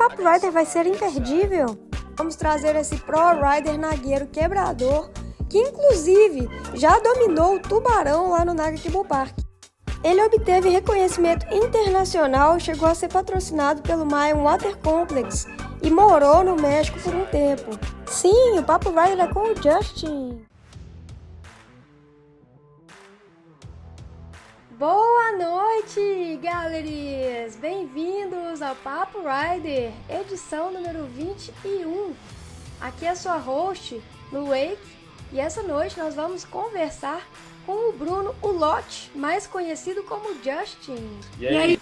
Papo Rider vai ser imperdível. Vamos trazer esse Pro Rider nagueiro quebrador, que inclusive já dominou o tubarão lá no Naga Cable Park. Ele obteve reconhecimento internacional, chegou a ser patrocinado pelo Mayan Water Complex e morou no México por um tempo. Sim, o Papo Rider é com o Justin. Boa noite, galerinhas! Bem-vindos ao Papo Rider, edição número 21. Aqui é a sua host, no Wake, e essa noite nós vamos conversar com o Bruno Ulotti, mais conhecido como Justin. E aí?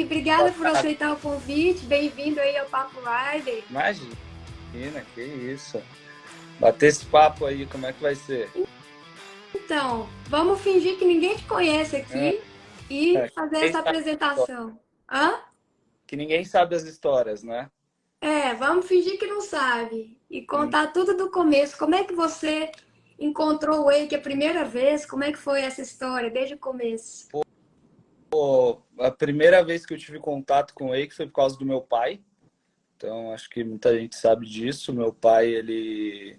Obrigada por aceitar o convite, bem-vindo aí ao Papo Rider. Imagina, que isso. Bater esse papo aí, como é que vai ser? Então, vamos fingir que ninguém te conhece aqui e fazer essa apresentação. Hã? Que ninguém sabe as histórias, né? Vamos fingir que não sabe e contar tudo do começo. Como é que você encontrou o Wake a primeira vez? Como é que foi essa história desde o começo? A primeira vez que eu tive contato com o Wake foi por causa do meu pai. Então, acho que muita gente sabe disso. Meu pai, ele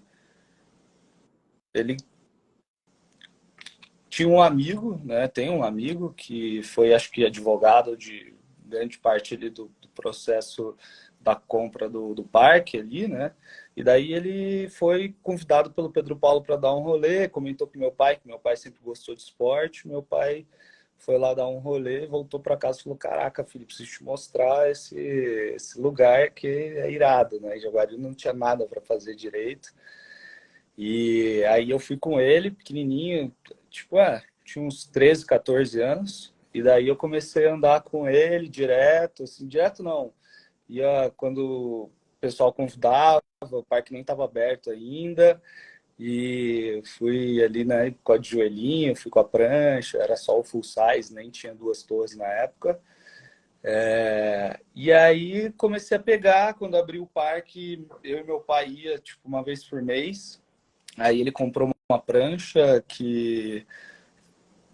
tinha um amigo, né? Tem um amigo que foi, acho que, advogado de grande parte ali do processo da compra do parque ali, né? E daí ele foi convidado pelo Pedro Paulo para dar um rolê, comentou com meu pai, que meu pai sempre gostou de esporte. Meu pai foi lá dar um rolê, voltou para casa e falou: caraca, filho, preciso te mostrar esse lugar que é irado, né? Em Jaguari não tinha nada para fazer direito. E aí eu fui com ele, pequenininho, tipo, tinha uns 13, 14 anos. E daí eu comecei a andar com ele direto, assim, direto não. Ia quando o pessoal convidava, o parque nem estava aberto ainda. E fui ali, né, com a de joelhinho, fui com a prancha, era só o full size, nem tinha 2 torres na época. E aí comecei a pegar, quando abri o parque, eu e meu pai ia, tipo, uma vez por mês. Aí ele comprou uma prancha que,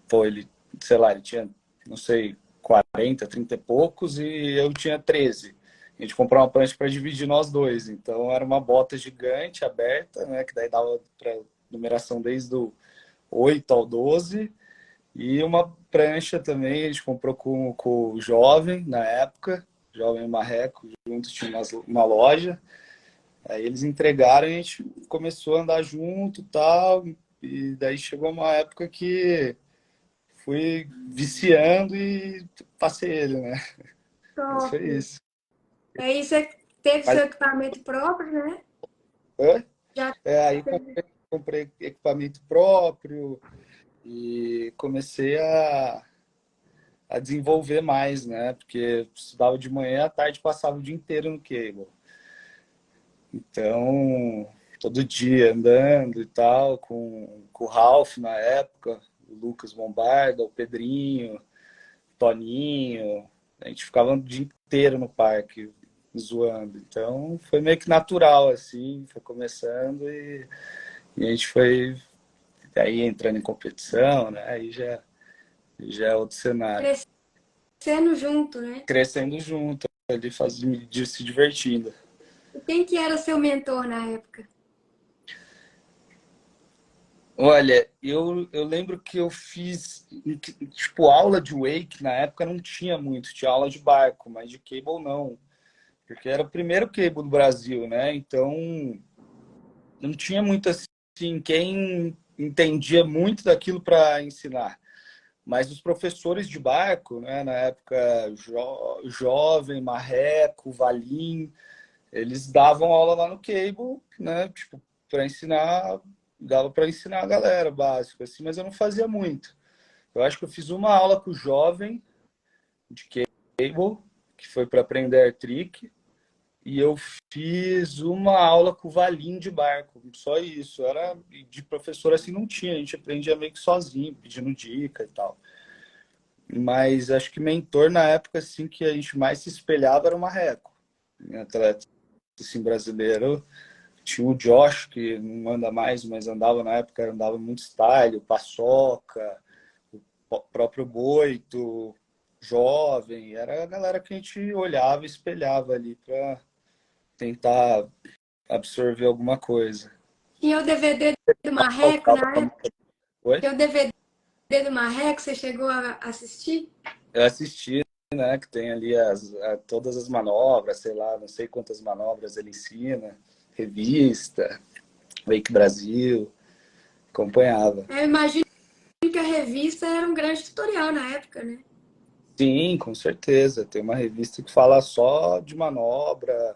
pô, ele, sei lá, ele tinha, não sei, 40, 30 e poucos, e eu tinha 13. A gente comprou uma prancha para dividir nós dois. Então era uma bota gigante, aberta, né? Que daí dava para numeração desde o 8 ao 12. E uma prancha também, a gente comprou com o Jovem, na época, Jovem Marreco, junto tinha uma loja. Aí eles entregaram e a gente começou a andar junto e tal. E daí chegou uma época que fui viciando e passei ele, né? Mas Top. foi isso. Aí você teve Mas, seu equipamento próprio, né? é, Já aí comprei equipamento próprio e comecei a desenvolver mais, né? Porque estudava de manhã, à tarde passava o dia inteiro no cable. Então, todo dia andando e tal, com o Ralph na época, o Lucas Bombarda, o Pedrinho, o Toninho. A gente ficava o dia inteiro no parque zoando. Então, foi meio que natural, assim, foi começando e a gente foi aí entrando em competição, né? Aí já é outro cenário. crescendo junto, né? Crescendo junto, ali se divertindo. E quem que era seu mentor na época? Olha, eu lembro que eu fiz, tipo, aula de wake, na época não tinha muito, tinha aula de barco, mas de cable não, porque era o primeiro cable do Brasil, né? Então, não tinha muito assim, quem entendia muito daquilo para ensinar. Mas os professores de barco, né, na época, Jovem, Marreco, Valim, eles davam aula lá no cable, né, tipo, para ensinar, dava para ensinar a galera básico, assim, mas eu não fazia muito. Eu acho que eu fiz uma aula com o Jovem de cable, que foi para aprender trick, e eu fiz uma aula com o Valim de barco, só isso. Era de professor assim, não tinha, a gente aprendia meio que sozinho, pedindo dica e tal. Mas acho que mentor na época assim que a gente mais se espelhava era o Marreco. Em atleta assim, brasileiro. Tinha o Josh, que não anda mais, mas andava na época, andava muito style, o Paçoca, o próprio Boito. jovem, era a galera que a gente olhava e espelhava ali para tentar absorver alguma coisa. Tinha o DVD do Marreco Faltava na época? muito. Oi? Tinha o DVD do Marreco, você chegou a assistir? Eu assisti, né, que tem ali todas as manobras, sei lá, não sei quantas manobras ele ensina, revista, Wake Brasil, acompanhava. Eu imagino que a revista era um grande tutorial na época, né? Sim, com certeza. Tem uma revista que fala só de manobra,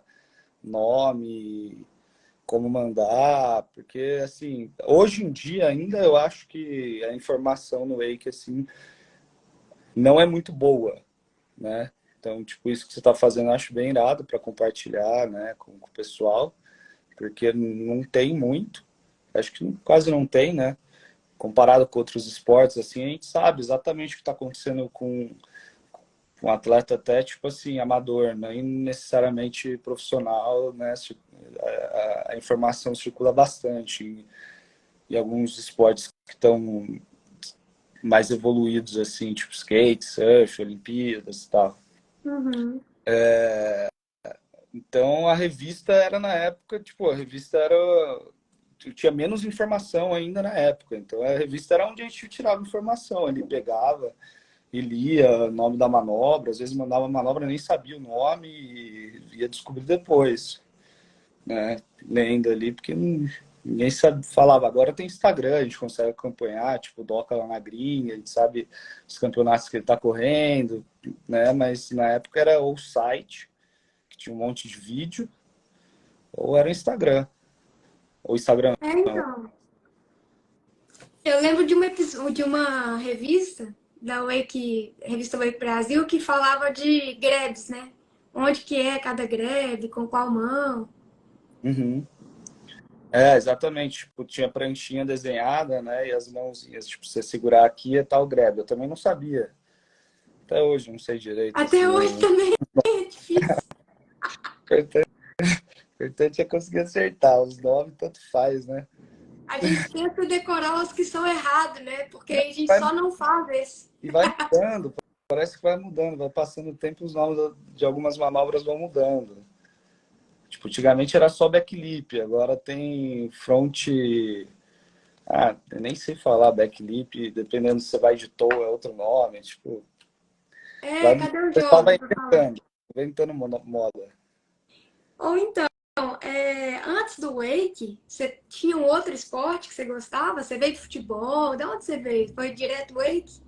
nome, como mandar, porque assim, hoje em dia ainda eu acho que a informação no Wake assim não é muito boa, né? Então, tipo, isso que você está fazendo eu acho bem irado para compartilhar, né, com o pessoal, porque não tem muito, acho que quase não tem, né? Comparado com outros esportes, assim, a gente sabe exatamente o que está acontecendo com um atleta até, tipo assim, amador, nem necessariamente profissional, né? A informação circula bastante em alguns esportes que estão mais evoluídos, assim, tipo skate, surf, Olimpíadas e tal. Uhum. Então, a revista era, na época, tipo, a revista era... tinha menos informação ainda na época. Então, a revista era onde a gente tirava informação. Ali pegava e lia o nome da manobra. Às vezes mandava manobra, nem sabia o nome e ia descobrir depois, né? Lendo ali, porque ninguém sabe, falava. Agora tem Instagram, a gente consegue acompanhar, tipo, o Doca lá na gringa, a gente sabe os campeonatos que ele tá correndo, né? Mas na época era ou site, que tinha um monte de vídeo, ou era Instagram. Ou Instagram. É, então. Eu lembro de de uma revista da Wake, revista Wake Brasil, que falava de greves, né? Onde que é cada greve, com qual mão. Uhum. É, exatamente. Tipo, tinha pranchinha desenhada, né? E as mãozinhas, tipo, você segurar aqui é tal grebe. Eu também não sabia. Até hoje, não sei direito, Até assim. hoje também é difícil. O importante é conseguir acertar. Os nomes, tanto faz, né? A gente tenta decorar os que são errados, né? Porque a gente Vai, só não faz esse. e vai mudando. Parece que vai mudando. Vai passando o tempo, os nomes de algumas manobras vão mudando. Tipo, antigamente era só backlip. Agora tem front... Ah, eu nem sei falar backlip. Dependendo se você vai de toe, é outro nome. Tipo... É, Vai, cadê o o pessoal vai jovem pra falar? inventando moda. Ou então, antes do Wake, você tinha um outro esporte que você gostava? Você veio de futebol? De onde você veio? Foi direto Wake?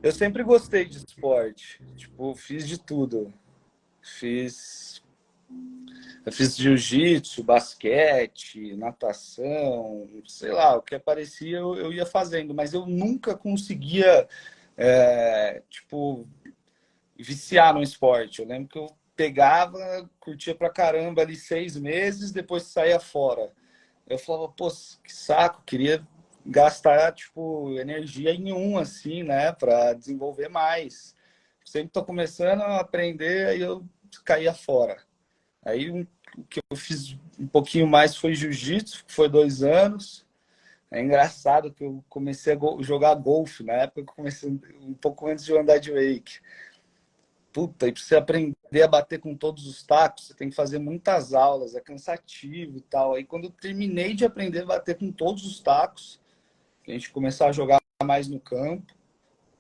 Eu sempre gostei de esporte. Tipo, fiz de tudo. Fiz, eu fiz jiu-jitsu, basquete, natação, sei lá, o que aparecia eu ia fazendo, mas eu nunca conseguia, tipo, viciar no esporte. Eu lembro que eu pegava, curtia pra caramba ali 6 meses, depois saía fora. Eu falava, pô, que saco, queria gastar, tipo, energia em um, assim, né, para desenvolver mais. Sempre tô começando a aprender, aí eu caía fora. Aí o que eu fiz um pouquinho mais foi jiu-jitsu, que foi 2 anos. É engraçado que eu comecei a jogar golfe, na época eu comecei um pouco antes de eu andar de wake. Puta, e pra você aprender a bater com todos os tacos, você tem que fazer muitas aulas, é cansativo e tal. Aí quando eu terminei de aprender a bater com todos os tacos, a gente começar a jogar mais no campo,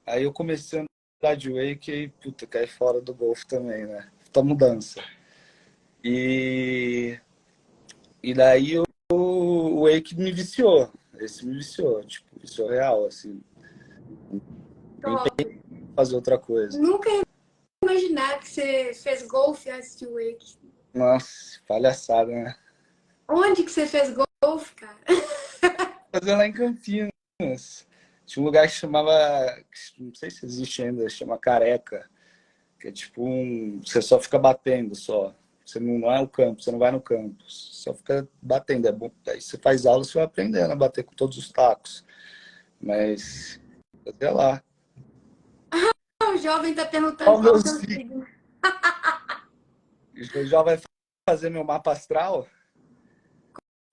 aí eu comecei a andar de wake e, puta, caí fora do golfe também, né? Puta mudança. E, e daí o wake me viciou. Esse me viciou, tipo, viciou real, assim. Nem Top. fazer outra coisa. Nunca ia imaginar que você fez golfe antes de Wake. Nossa, palhaçada, né? Onde que você fez golfe, cara? Fazer lá em Campinas. Tinha um lugar que chamava, não sei se existe ainda, chama Careca, que é tipo você só fica batendo só. Você não é o campo, você não vai no campo, só fica batendo. É bom. Aí você faz aula, você vai aprendendo a bater com todos os tacos. Mas, até lá. O jovem tá perguntando Qual o meu qual o seu signo? signo. Já vai fazer meu mapa astral?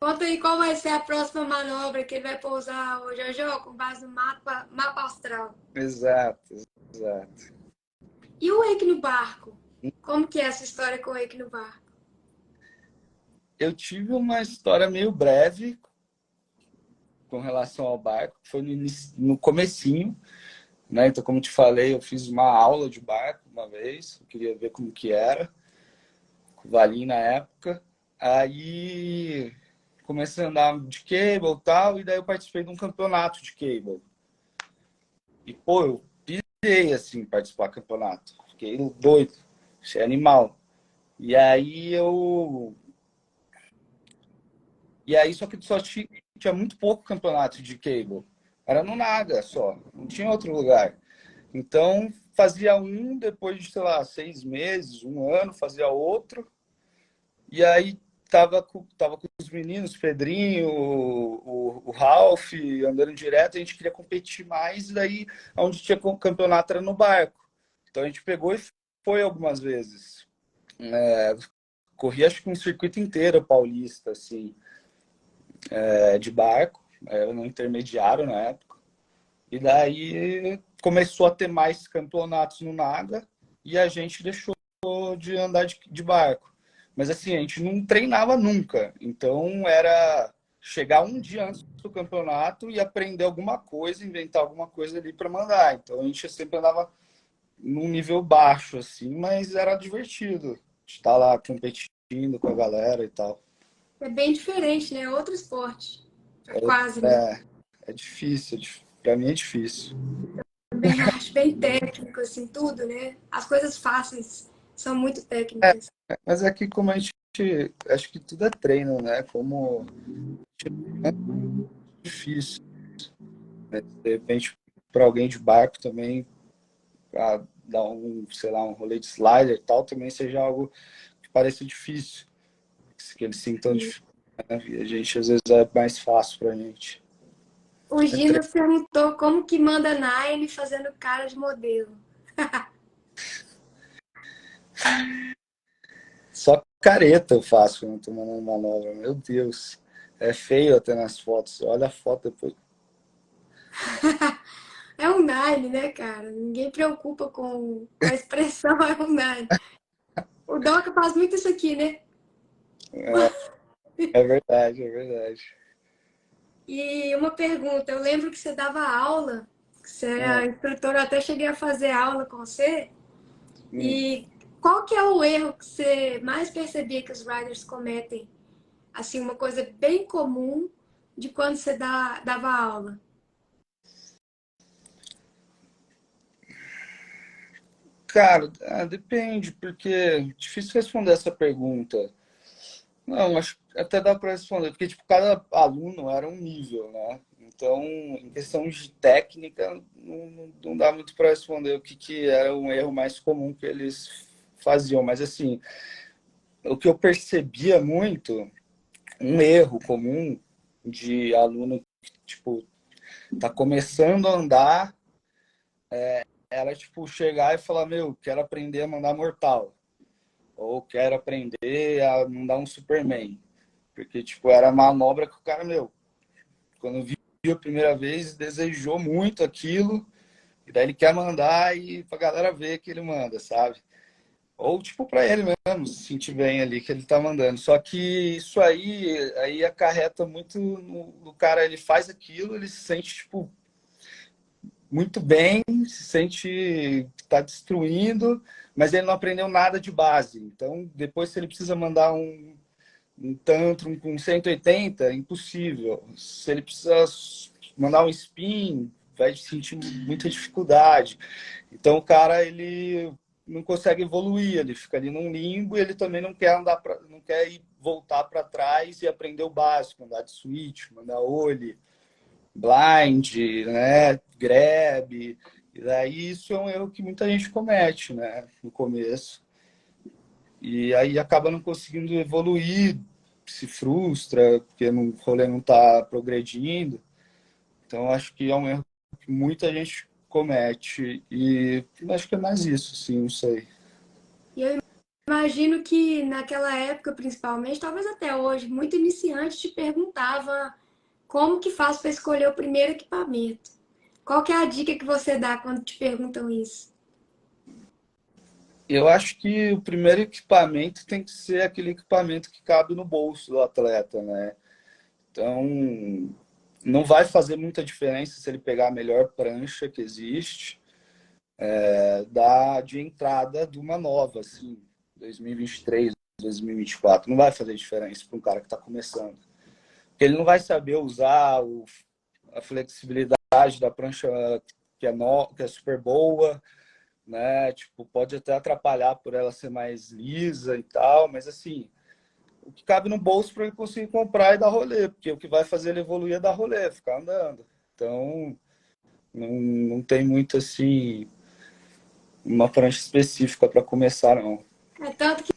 Conta aí qual vai ser a próxima manobra que ele vai pousar o Jojo com base no mapa astral. Exato, exato. E o wake no barco? Como que é essa história com o wake no barco? Eu tive uma história meio breve com relação ao barco, foi no comecinho, né? Então, como te falei, eu fiz uma aula de barco uma vez, eu queria ver como que era, com o Valim na época. Aí comecei a andar de cable e tal, e daí eu participei de um campeonato de cable. E, pô, eu pirei, assim, participar do campeonato. Fiquei doido, achei animal. E aí eu... E aí, só que tinha muito pouco campeonato de cable. Era no Naga só, não tinha outro lugar. Então, fazia um, depois de, sei lá, 6 meses, um ano, fazia outro. E aí, tava com os meninos, Pedrinho, o Ralph, andando direto. A gente queria competir mais. E daí, onde tinha campeonato era no barco. Então, a gente pegou e foi algumas vezes. Corri, acho que um circuito inteiro paulista, assim, de barco. Era no intermediário na época. E daí começou a ter mais campeonatos no Naga e a gente deixou de andar de barco. Mas assim, a gente não treinava nunca. Então era chegar um dia antes do campeonato e aprender alguma coisa, inventar alguma coisa ali para mandar. Então a gente sempre andava num nível baixo, assim, mas era divertido estar lá competindo com a galera e tal. É bem diferente, né? Outro esporte. Quase, né? É, é difícil, para mim é difícil. Também acho bem técnico, assim, tudo, né? As coisas fáceis são muito técnicas. Mas aqui, como a gente, acho que tudo é treino, né? Como é difícil, né? De repente, para alguém de barco também, para dar um, sei lá, um rolê de slider e tal, também seja algo que pareça difícil, que eles sintam difícil, né? E a gente, às vezes, é mais fácil pra gente. O Gino perguntou como que manda Nine fazendo cara de modelo. Só careta eu faço quando eu tô mandando manobra, meu Deus. É feio até nas fotos. Olha a foto depois. É um Nine, né, cara? Ninguém preocupa com a expressão, é um Nine. O Doca faz muito isso aqui, né? É verdade, é verdade. E uma pergunta, eu lembro que você dava aula, que você era instrutora, eu até cheguei a fazer aula com você. Hum. E qual que é o erro que você mais percebia que os riders cometem? Assim, uma coisa bem comum de quando você dava aula. Cara, depende, porque é difícil responder essa pergunta. Não, acho que até dá para responder, porque tipo, cada aluno era um nível, né? Então, em questão de técnica, não dá muito para responder o que era um erro mais comum que eles faziam. Mas assim, o que eu percebia muito, um erro comum de aluno que, tipo, tá começando a andar, era tipo chegar e falar, meu, quero aprender a mandar mortal. Ou quero aprender a mandar um Superman. Porque, tipo, era a manobra que o cara, meu, quando viu a primeira vez, desejou muito aquilo, e daí ele quer mandar e pra galera ver que ele manda, sabe? Ou, tipo, pra ele mesmo se sentir bem ali que ele tá mandando. Só que isso aí acarreta muito no cara, ele faz aquilo, ele se sente, tipo, muito bem, se sente que tá destruindo, mas ele não aprendeu nada de base. Então, depois, se ele precisa mandar um tantrum com 180, impossível. Se ele precisa mandar um spin, vai sentir muita dificuldade. Então o cara, ele não consegue evoluir, ele fica ali num limbo e ele também não quer não quer ir voltar para trás e aprender o básico, andar de switch, mandar ollie, blind, né, grab. E daí isso é um erro que muita gente comete, né, no começo. E aí acaba não conseguindo evoluir, se frustra, porque o rolê não está progredindo. Então, acho que é um erro que muita gente comete. E acho que é mais isso, sim, não sei. E eu imagino que naquela época, principalmente, talvez até hoje, muito iniciante te perguntava como que faz para escolher o primeiro equipamento. Qual que é a dica que você dá quando te perguntam isso? Eu acho que o primeiro equipamento tem que ser aquele equipamento que cabe no bolso do atleta, né? Então, não vai fazer muita diferença se ele pegar a melhor prancha que existe, de entrada de uma nova, assim, 2023, 2024. Não vai fazer diferença para um cara que está começando. Porque ele não vai saber usar a flexibilidade da prancha que é super boa, né? Tipo, pode até atrapalhar por ela ser mais lisa e tal, mas assim, o que cabe no bolso para ele conseguir comprar e dar rolê, porque o que vai fazer ele evoluir é dar rolê, ficar andando. Então, não tem muito assim uma prancha específica para começar, não. É tanto que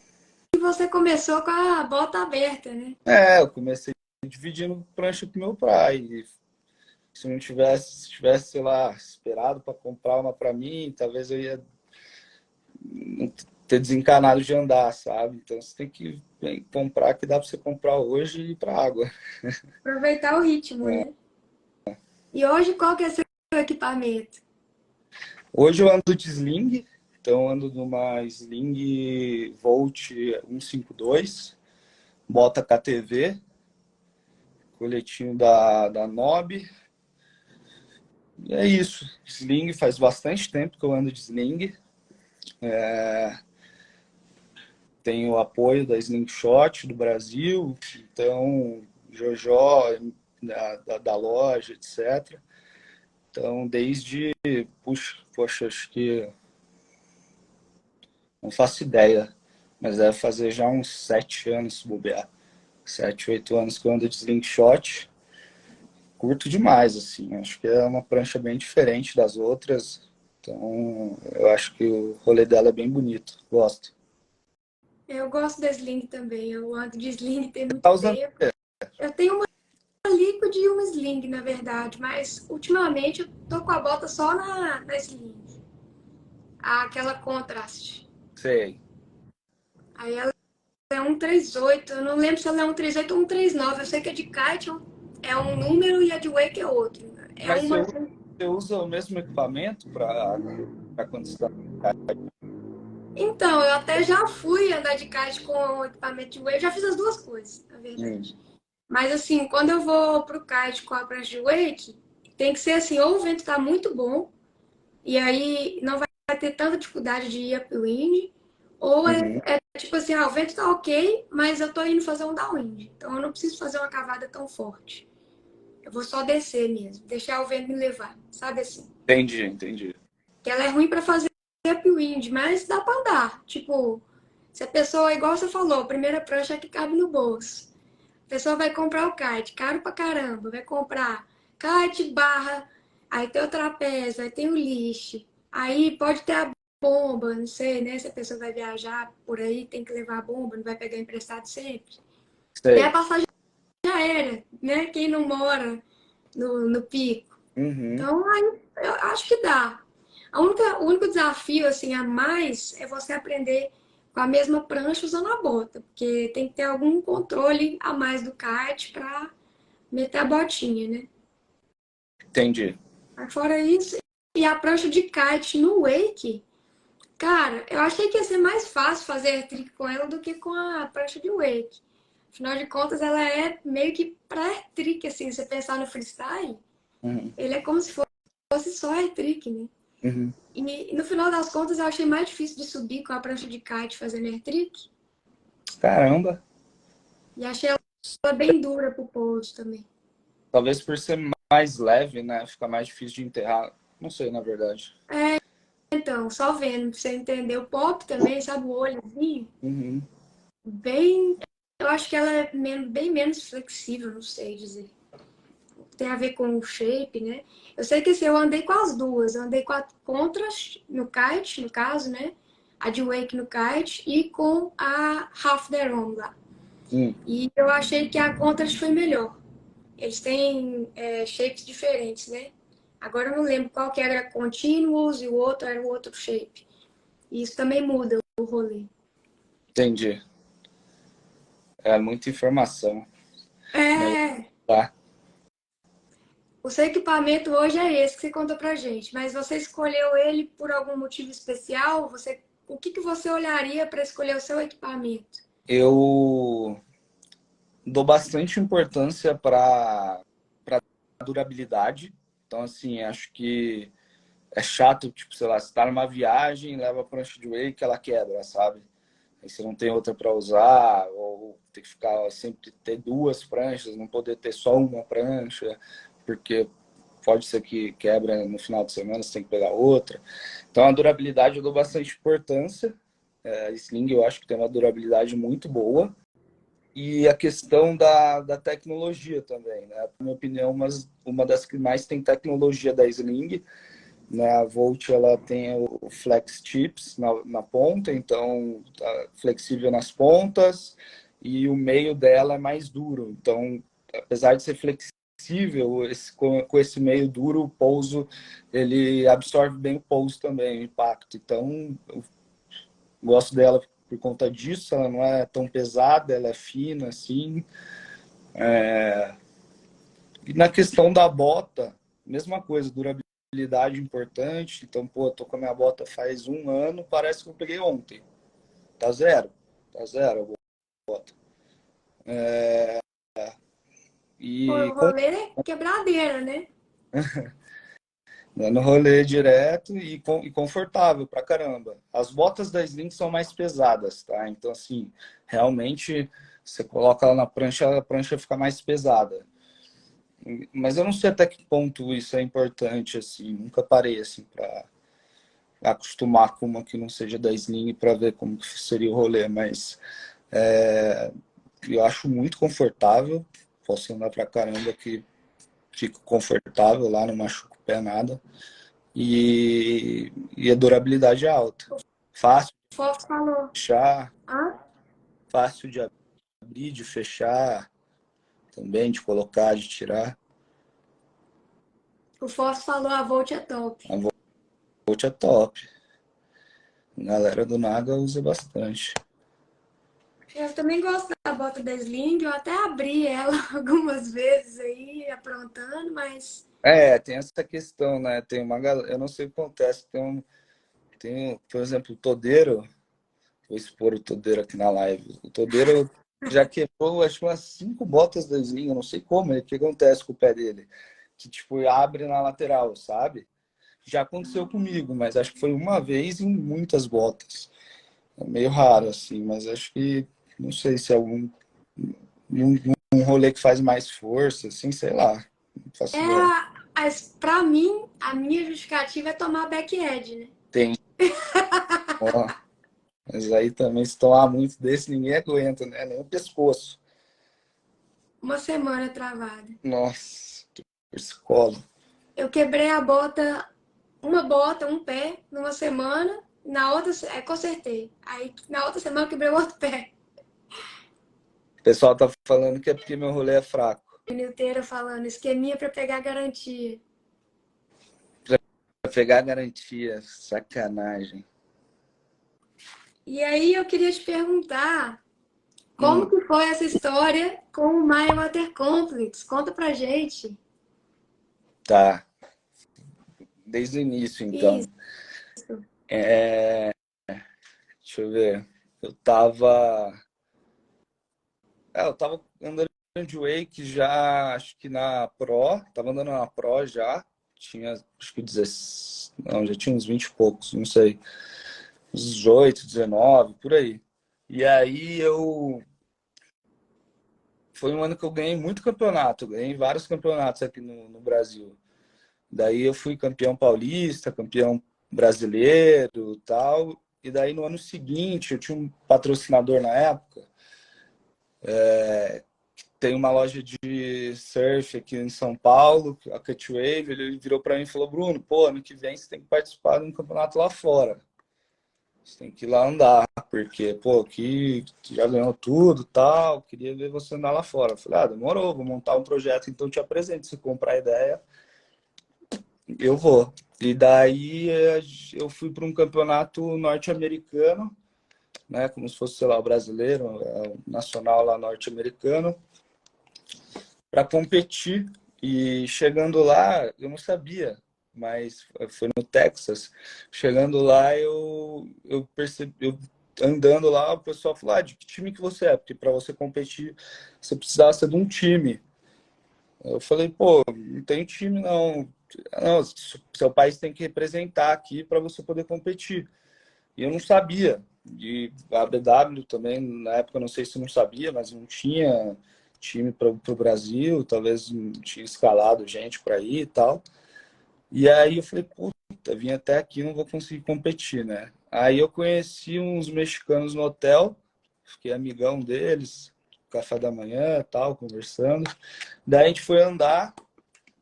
você começou com a bota aberta, né? Eu comecei dividindo prancha com meu pai. E se tivesse, sei lá, esperado para comprar uma para mim, talvez eu ia não ter desencanado de andar, sabe? Então você tem que comprar que dá para você comprar hoje e ir para água. Aproveitar o ritmo, né? E hoje qual que é seu equipamento? Hoje eu ando de sling, então eu ando numa Sling Volt 152, bota KTV, coletinho da Nob. E é isso. Sling faz bastante tempo que eu ando de sling. Tenho o apoio da Slingshot do Brasil, então Jojó, da loja, etc. Então, desde, poxa, acho que não faço ideia, mas deve fazer já uns 7 anos, se bobear. 7, 8 anos que eu ando de Slingshot. Curto demais, assim. Acho que é uma prancha bem diferente das outras. Então, eu acho que o rolê dela é bem bonito. Gosto. Eu gosto da Sling também. Eu ando de Sling tem muito Tá usando tempo. Eu tenho uma Liquid e uma Sling, na verdade, mas ultimamente eu tô com a bota só na Sling. Aquela Contrast. sei. Aí ela é 138. Eu não lembro se ela é 138 ou 139. Eu sei que a de kite é um número e a de wake é outro. É Mas uma. você usa o mesmo equipamento para quando você está... Então, eu até já fui andar de kite com o equipamento de wake. Eu já fiz as duas coisas, na verdade. Mas assim, quando eu vou pro kite com a prancha de wake, tem que ser assim, ou o vento tá muito bom, e aí não vai ter tanta dificuldade de ir upwind, ou Uhum. é tipo assim, o vento tá ok, mas eu tô indo fazer um downwind. Então eu não preciso fazer uma cavada tão forte. Eu vou só descer mesmo, deixar o vento me levar, sabe assim? Entendi. Que ela é ruim para fazer upwind, mas dá para andar. Tipo, se a pessoa, igual você falou, a primeira prancha é que cabe no bolso. A pessoa vai comprar o kite, caro pra caramba, vai comprar kite barra, aí tem o trapézio, aí tem o lixe, aí pode ter a bomba, não sei, né? Se a pessoa vai viajar por aí, tem que levar a bomba, não vai pegar emprestado sempre. Tem a Sei. passagem aérea, né? Quem não mora no pico. Uhum. Então, aí, eu acho que dá. O único desafio assim, a mais é você aprender com a mesma prancha usando a bota, porque tem que ter algum controle a mais do kart para meter a botinha, né? Entendi. Mas fora isso, e a prancha de kite no wake, cara, eu achei que ia ser mais fácil fazer trick com ela do que com a prancha de wake. Afinal de contas, ela é meio que pré-trick, assim, se você pensar no freestyle, Uhum. ele é como se fosse só air-trick, né? Uhum. E no final das contas, eu achei mais difícil de subir com a prancha de kite fazendo air-trick. Caramba. E achei ela bem dura pro pouso também. Talvez por ser mais leve, né? Fica mais difícil de enterrar. Não sei, na verdade. Então, só vendo, pra você entender o pop também, sabe? O olhozinho. Uhum. Bem. Eu acho que ela é bem menos flexível, não sei dizer. Tem a ver com o shape, né? Eu sei que assim, eu andei com as duas. Eu andei com a Contrast no kite, no caso, né? A de wake no kite e com a Half Their Own lá. E eu achei que a Contrast foi melhor. Eles têm shapes diferentes, né? Agora eu não lembro qual que era Continuous e o outro era o outro shape. E isso também muda o rolê. Entendi. É muita informação. Mas É, tá. o seu equipamento hoje é esse que você contou pra gente, mas você escolheu ele por algum motivo especial? Você o que você olharia para escolher o seu equipamento? Eu dou bastante importância para durabilidade. Então, assim, acho que é chato, tipo, sei lá, você tá numa viagem, leva a prancha de wake, ela quebra, sabe? Aí você não tem outra para usar, ou tem que ficar sempre ter duas pranchas, não poder ter só uma prancha, porque pode ser que quebra no final de semana, você tem que pegar outra. Então, a durabilidade eu dou bastante importância. A Sling eu acho que tem uma durabilidade muito boa. E a questão da tecnologia também, né? Na minha opinião, uma das que mais tem tecnologia da Sling, né? A Volt, ela tem o Flex Chips na ponta, então tá flexível nas pontas, e o meio dela é mais duro. Então, apesar de ser flexível, com esse meio duro, o pouso, ele absorve bem o pouso também, o impacto. Então, eu gosto dela por conta disso, ela não é tão pesada, ela é fina, assim. E na questão da bota, mesma coisa, durabilidade importante. Então, pô, tô com a minha bota faz 1 ano, parece que eu peguei ontem. Tá zero. Tá zero a bota. O E rolê é quebradeira, né? no rolê direto e confortável pra caramba. As botas da Sling são mais pesadas, tá? Então, assim, realmente, você coloca ela na prancha, a prancha fica mais pesada. Mas eu não sei até que ponto isso é importante, assim. Nunca parei, assim, pra acostumar com uma que não seja da Sling para ver como que seria o rolê, mas eu acho muito confortável. Posso andar pra caramba que fico confortável lá, não machuco o pé nada. E a durabilidade é alta. Fácil O Fofo falou. de fechar, Ah, fácil de abrir, de fechar, também de colocar, de tirar. o Fofo falou, a Volt é top. A Volt é top. A galera do Naga usa bastante. Eu também gosto da bota da Sling, eu até abri ela algumas vezes aí, aprontando, mas Tem essa questão, né? Tem uma galera, eu não sei o que acontece, por exemplo, o Todeiro, vou expor o Todeiro aqui na live. O Todeiro já quebrou, acho que umas 5 botas da Sling, eu não sei como, o que acontece com o pé dele. Que, tipo, abre na lateral, sabe? Já aconteceu comigo, mas acho que foi uma vez em muitas botas. É meio raro, assim, mas acho que, não sei se é um rolê que faz mais força, assim, sei lá. Não faço ideia. pra mim, a minha justificativa é tomar back-edge, né? Tem, ó, mas aí também se tomar muito desse, ninguém aguenta, né? Nem o pescoço. 1 semana travada. Nossa, que psicólogo. Eu quebrei a bota, uma bota, um pé, numa semana, na outra, consertei. Aí na outra semana eu quebrei o outro pé. O pessoal tá falando que é porque meu rolê é fraco. Minuteira falando, esqueminha pra pegar garantia. Pra pegar garantia, sacanagem. E aí eu queria te perguntar, como Hum, que foi essa história com o My Water Complex? Conta pra gente. tá. Desde o início, então. Isso. Deixa eu ver. Eu tava andando de wake já, acho que na Pro. Tava andando na Pro já. Tinha, acho que 16. Não, já tinha uns 20 e poucos, não sei. Uns 18, 19, por aí. E aí foi um ano que eu ganhei muito campeonato. Ganhei vários campeonatos aqui no Brasil. Daí eu fui campeão paulista, campeão brasileiro, tal. E daí no ano seguinte eu tinha um patrocinador na época, tem uma loja de surf aqui em São Paulo, a Cutwave. Ele virou para mim e falou: Bruno, pô, ano que vem você tem que participar de um campeonato lá fora. Você tem que ir lá andar, porque, pô, aqui já ganhou tudo, tal, queria ver você andar lá fora. Eu falei: ah, demorou, vou montar um projeto, então te apresento. Se comprar a ideia, eu vou. E daí eu fui para um campeonato norte-americano, né, como se fosse, sei lá, o brasileiro, o nacional lá norte-americano, para competir. E chegando lá, eu não sabia. mas foi no Texas. Chegando lá, eu percebi, andando lá, o pessoal falou, de que time que você é? Porque para você competir, você precisava ser de um time. Eu falei, pô, não tem time não. Não, seu país tem que representar aqui para você poder competir. E eu não sabia. E a BW também, na época, eu não sei se não sabia, mas não tinha time para o Brasil, talvez não tinha escalado gente para ir e tal. E aí eu falei, puta, vim até aqui, não vou conseguir competir, né? Aí eu conheci uns mexicanos no hotel, fiquei amigão deles, café da manhã e tal, conversando. Daí a gente foi andar,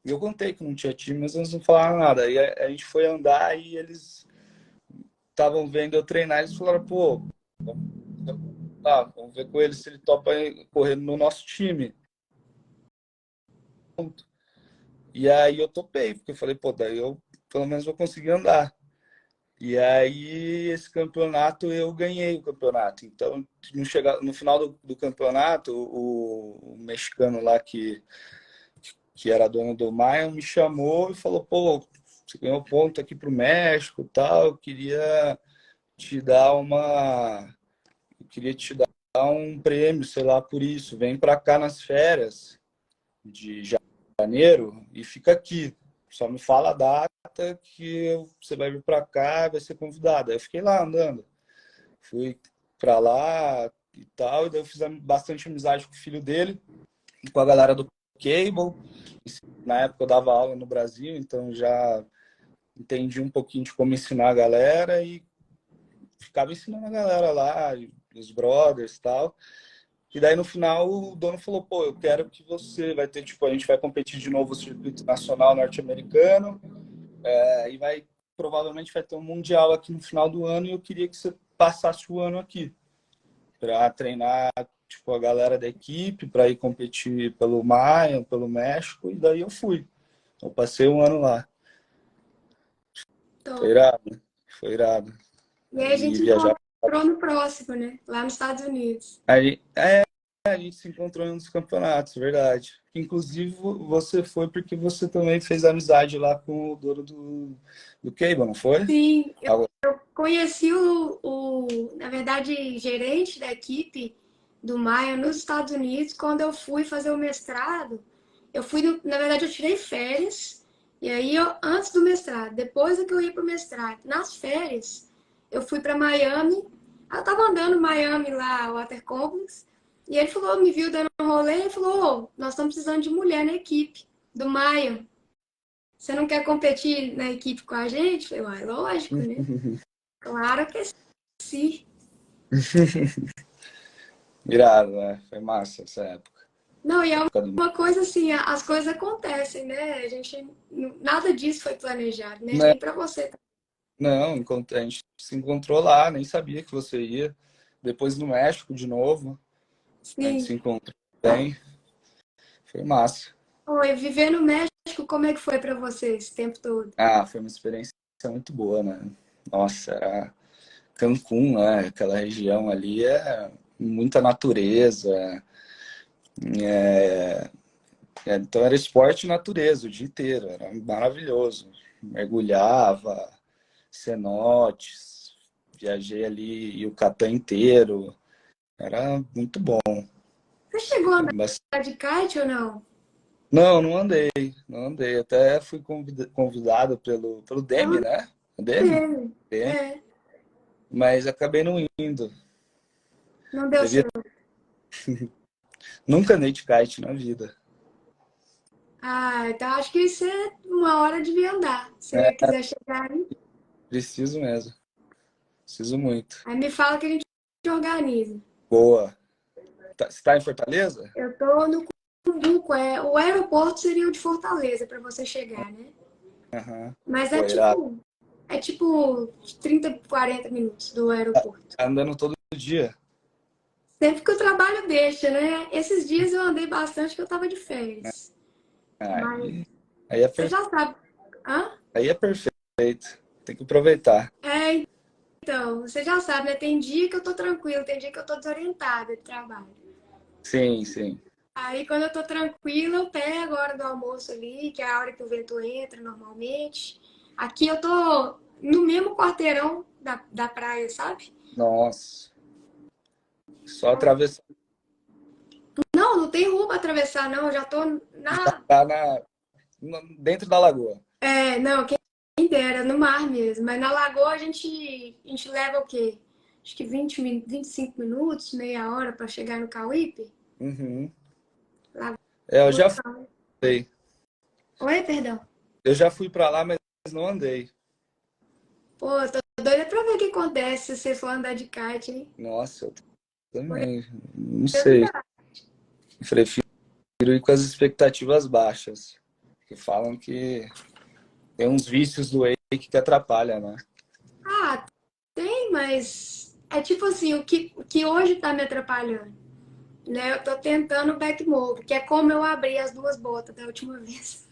e eu contei que não tinha time, mas eles não falaram nada. Aí a gente foi andar e eles estavam vendo eu treinar, eles falaram, pô, vamos ver com ele se ele topa correr no nosso time. E aí eu topei, porque eu falei, pô, daí eu pelo menos vou conseguir andar. E aí esse campeonato eu ganhei o campeonato. Então, no final do campeonato, o mexicano lá que era dono do Maia me chamou e falou, pô, você ganhou ponto aqui pro México e tal, eu queria te dar um prêmio, sei lá, por isso. Vem para cá nas férias de janeiro e fica aqui. Só me fala a data que você vai vir para cá, vai ser convidado. Aí eu fiquei lá andando. Fui para lá e tal, e daí eu fiz bastante amizade com o filho dele, com a galera do Cable. Na época eu dava aula no Brasil, então já entendi um pouquinho de como ensinar a galera e ficava ensinando a galera lá, os brothers e tal. E daí no final o dono falou, pô, eu quero que você vai ter, tipo, a gente vai competir de novo o circuito nacional norte-americano, e provavelmente vai ter um mundial aqui no final do ano e eu queria que você passasse o ano aqui para treinar, tipo, a galera da equipe, para ir competir pelo Maia, pelo México, e daí eu fui. Eu passei um ano lá. Foi Top. irado, foi irado. E aí a gente Viajar. encontrou no próximo, né? Lá nos Estados Unidos. A gente se encontrou em um dos campeonatos, verdade. Inclusive, você foi porque você também fez amizade lá com o dono do Cable, não foi? Sim, eu conheci na verdade, gerente da equipe do Maia nos Estados Unidos quando eu fui fazer o mestrado. Na verdade, eu tirei férias, e aí antes do mestrado, depois é que eu ia para o mestrado, nas férias, eu fui para Miami. Eu tava andando em Miami lá, Water Complex, e ele falou, me viu dando um rolê e falou, nós estamos precisando de mulher na equipe do Maia. Você não quer competir na equipe com a gente? Eu falei, lógico, né? Claro que sim. Irado, né? Foi massa essa época. Não, e é uma coisa assim, as coisas acontecem, né? Nada disso foi planejado, né? Nem pra você. Não, a gente se encontrou lá, nem sabia que você ia. Depois no México de novo, a gente se Sim. encontrou bem. Foi massa. Oi, viver no México, como é que foi pra você esse tempo todo? Foi uma experiência muito boa, né? Nossa, era Cancún, né? Aquela região ali é muita natureza. Então era esporte e natureza o dia inteiro, era maravilhoso. Mergulhava, cenotes, viajei ali Yucatán inteiro, era muito bom. Você chegou a andar de kite ou não? Não, não andei, não andei. Até fui convidado pelo Demi, né? Demi? Demi. É, Mas acabei não indo. não deu Devia... certo. Nunca andei de kite na vida. Então acho que você uma hora devia andar. Se você quiser chegar aí. Preciso mesmo. Preciso muito. Aí me fala que a gente organiza. Boa. Você está em Fortaleza? Eu tô no Cumbuco, o aeroporto seria o de Fortaleza para você chegar, né? Uhum. Mas Irado. é tipo 30, 40 minutos do aeroporto. Tá andando todo dia? Sempre que o trabalho deixa, né? Esses dias eu andei bastante que eu tava de férias. Mas Aí é você já sabe. Hã? Aí é perfeito. Tem que aproveitar. Então, você já sabe, né? Tem dia que eu tô tranquilo, tem dia que eu tô desorientada de trabalho. Sim, sim. Aí quando eu tô tranquila, eu pego a hora do almoço ali, que é a hora que o vento entra normalmente. Aqui eu tô no mesmo quarteirão da praia, sabe? Nossa, só atravessar Não, não tem rua pra atravessar, não. Eu já tô na. dentro da lagoa. É, não, quem dera, no mar mesmo. Mas na lagoa a gente leva o quê? Acho que 25 minutos, meia hora pra chegar no Cauípe. Uhum. Lagoa Eu do já Cauípe. fui. Oi, perdão. Eu já fui para lá, mas não andei. Pô, eu tô doida pra ver o que acontece se você for andar de kite, hein? Nossa, eu também. Não sei. Prefiro ir com as expectativas baixas. Que falam que tem uns vícios do wake que atrapalham, né? Ah, tem, mas é tipo assim, o que hoje tá me atrapalhando, né? Eu tô tentando o backmove, que é como eu abri as duas botas da última vez.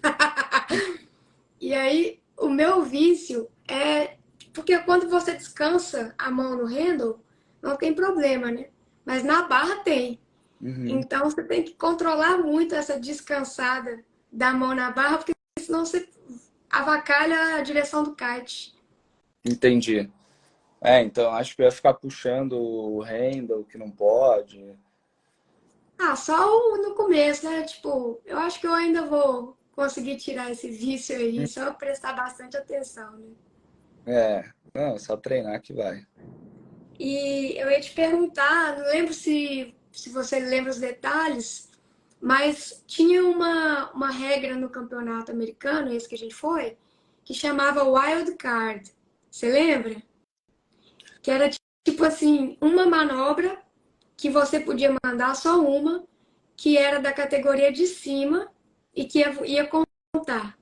E aí, o meu vício é. Porque quando você descansa a mão no handle, não tem problema, né? Mas na barra tem. Uhum. Então você tem que controlar muito essa descansada da mão na barra, porque senão você avacalha a direção do kite. Entendi. Então acho que eu ia ficar puxando o handle, que não pode. Ah, só no começo, né? Tipo, eu acho que eu ainda vou conseguir tirar esse vício aí, só prestar bastante atenção, né? Não, só treinar que vai. E eu ia te perguntar, não lembro se você lembra os detalhes, mas tinha uma regra no campeonato americano, esse que a gente foi, que chamava Wild Card. Você lembra? Que era tipo assim, uma manobra que você podia mandar só uma, que era da categoria de cima e que ia contar.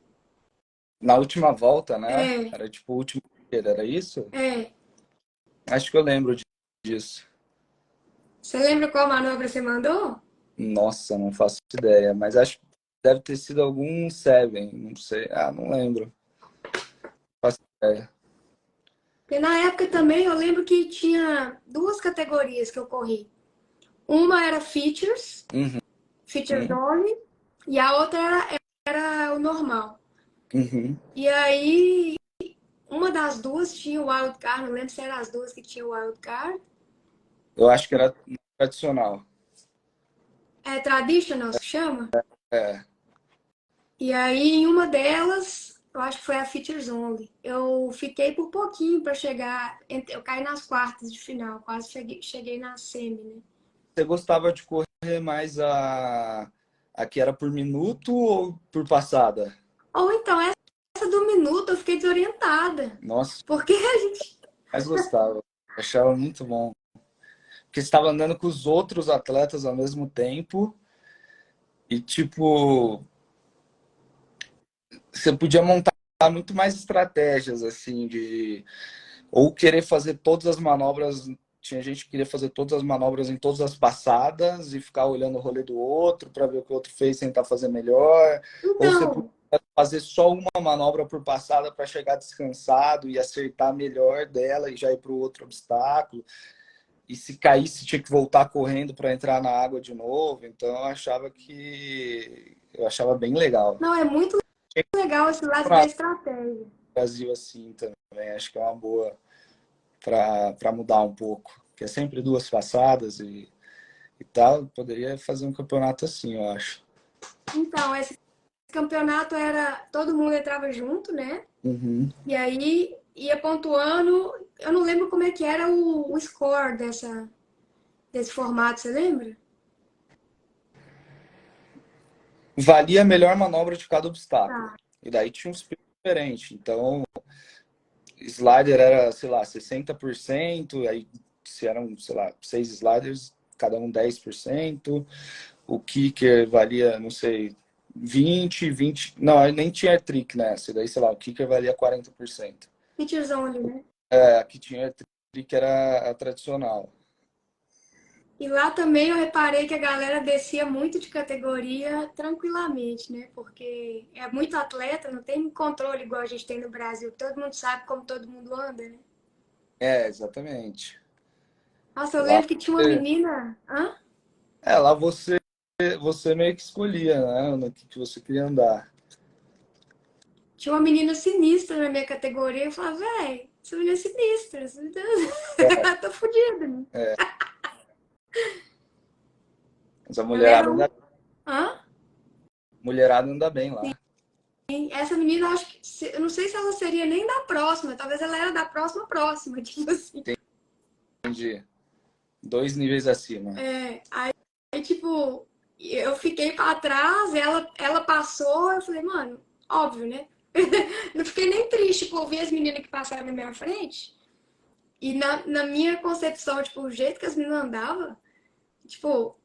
Na última volta, né? É, Era tipo o último corrida, era isso? é. Acho que eu lembro disso. Você lembra qual manobra você mandou? Nossa, não faço ideia, mas acho que deve ter sido algum Seven, não sei. Ah, não lembro. Não faço ideia. Porque na época também eu lembro que tinha duas categorias que eu corri. Uma era Uhum, features only, e a outra era o normal. uhum. E aí, uma das duas tinha o wild card, não lembro se eram as duas que tinham o wild card. Eu acho que era tradicional. É traditional, se chama? É. E aí, em uma delas, eu acho que foi a features only. Eu fiquei por pouquinho para chegar, eu caí nas quartas de final, quase cheguei na semi, né? Você gostava de correr mais a que era por minuto ou por passada? Ou então, essa do minuto eu fiquei desorientada. Nossa, Porque a gente. mais gostava. Achava muito bom. Porque você estava andando com os outros atletas ao mesmo tempo e, tipo, você podia montar muito mais estratégias, assim, de ou querer fazer todas as manobras. Tinha gente que queria fazer todas as manobras em todas as passadas e ficar olhando o rolê do outro para ver o que o outro fez, tentar fazer melhor. Ou você podia Então, fazer só uma manobra por passada para chegar descansado e acertar melhor dela e já ir para o outro obstáculo. E se caísse, tinha que voltar correndo para entrar na água de novo. Então eu achava bem legal. não, é muito Tinha que legal esse lado da no estratégia. Brasil assim também, acho que é uma boa para mudar um pouco. Que é sempre duas passadas e tal. Poderia fazer um campeonato assim, eu acho. Então, esse campeonato era. Todo mundo entrava junto, né? Uhum. E aí ia pontuando. Eu não lembro como é que era o score desse formato, você lembra? Valia a melhor manobra de cada obstáculo. Tá. E daí tinha uns diferentes. Então, slider era, sei lá, 60%, aí se eram, sei lá, 6 sliders, cada um 10%. O kicker valia, não sei, 20. Não, nem tinha trick nessa. Daí, sei lá, o kicker valia 40%. Features only, né? Aqui tinha trick, era a tradicional. E lá também eu reparei que a galera descia muito de categoria tranquilamente, né? Porque é muito atleta, não tem controle igual a gente tem no Brasil. Todo mundo sabe como todo mundo anda, né? Exatamente. Nossa, eu Lá lembro que tinha uma você, menina. Hã? lá você você meio que escolhia, né? No que você queria andar. Tinha uma menina sinistra na minha categoria. Eu falava, véi, essa menina é sinistra. É, Tô fodida. Né? é. Mas a Eu lembro. Hã? mulherada anda bem lá. Essa menina, eu acho que. Eu não sei se ela seria nem da próxima. Talvez ela era da próxima próxima. Tipo assim. Entendi. 2 níveis acima. Aí, tipo, eu fiquei pra trás, ela passou. Eu falei, mano, óbvio, né? Não fiquei nem triste por ver as meninas que passaram na minha frente. E na minha concepção, tipo, o jeito que as meninas andavam, tipo,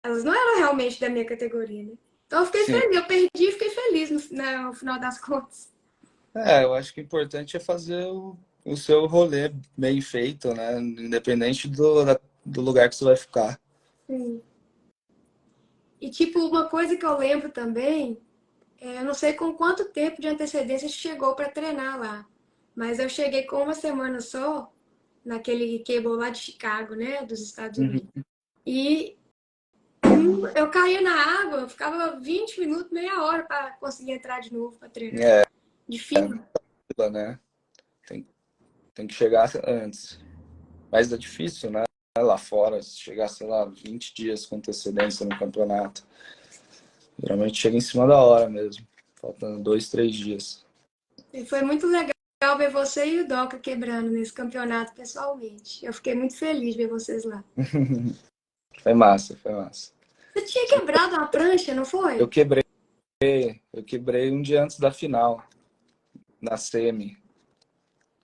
elas não eram realmente da minha categoria, né? Então eu fiquei Sim. feliz, eu perdi e fiquei feliz no final das contas. Eu acho que o importante é fazer o seu rolê bem feito, né? Independente do lugar que você vai ficar. Sim. E, tipo, uma coisa que eu lembro também, eu não sei com quanto tempo de antecedência chegou para treinar lá, mas eu cheguei com uma semana só naquele cable lá de Chicago, né, dos Estados Uhum. Unidos. E eu caía na água, eu ficava 20 minutos, meia hora para conseguir entrar de novo para treinar. É, Difícil. né? Tem, tem que chegar antes. Mas é difícil, né? Lá fora, se chegar, sei lá, 20 dias com antecedência no campeonato. Geralmente chega em cima da hora mesmo. Faltando 2, 3 dias. E foi muito legal ver você e o Doca quebrando nesse campeonato pessoalmente. Eu fiquei muito feliz de ver vocês lá. Foi massa, foi massa. Você tinha quebrado uma prancha, não Eu foi? quebrei, eu quebrei um dia antes da final, na semi,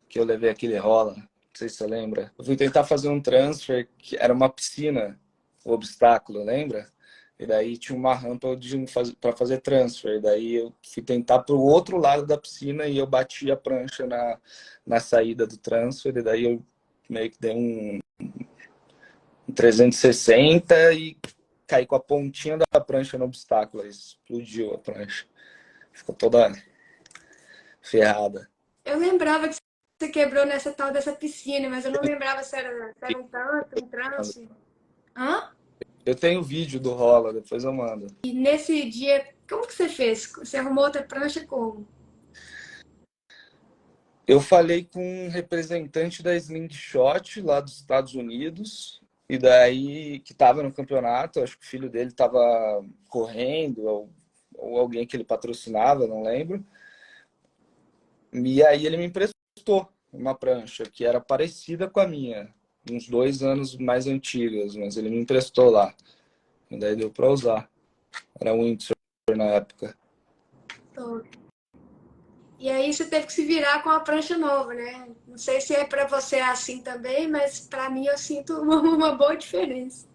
que eu levei aquele rola. Não sei se você lembra. Eu fui tentar fazer um transfer, que era uma piscina, o obstáculo, lembra? E daí tinha uma rampa para fazer transfer. E daí eu fui tentar para o outro lado da piscina e eu bati a prancha na saída do transfer. E daí eu meio que dei um 360 e caí com a pontinha da prancha no obstáculo. Aí explodiu a prancha. Ficou toda ferrada. Eu lembrava que você quebrou nessa tal dessa piscina, mas eu não lembrava se era um tanto, um trance. Hã? Eu tenho vídeo do rola, depois eu mando. E nesse dia, como que você fez? Você arrumou outra prancha como? Eu falei com um representante da Slingshot lá dos Estados Unidos, e daí que estava no campeonato, acho que o filho dele estava correndo, ou alguém que ele patrocinava, não lembro. E aí ele me emprestou uma prancha que era parecida com a minha, uns 2 anos mais antigas, mas ele me emprestou lá. E daí deu para usar. Era Windsor na época. E aí você teve que se virar com a prancha nova, né? Não sei se é para você assim também, mas para mim eu sinto uma boa diferença.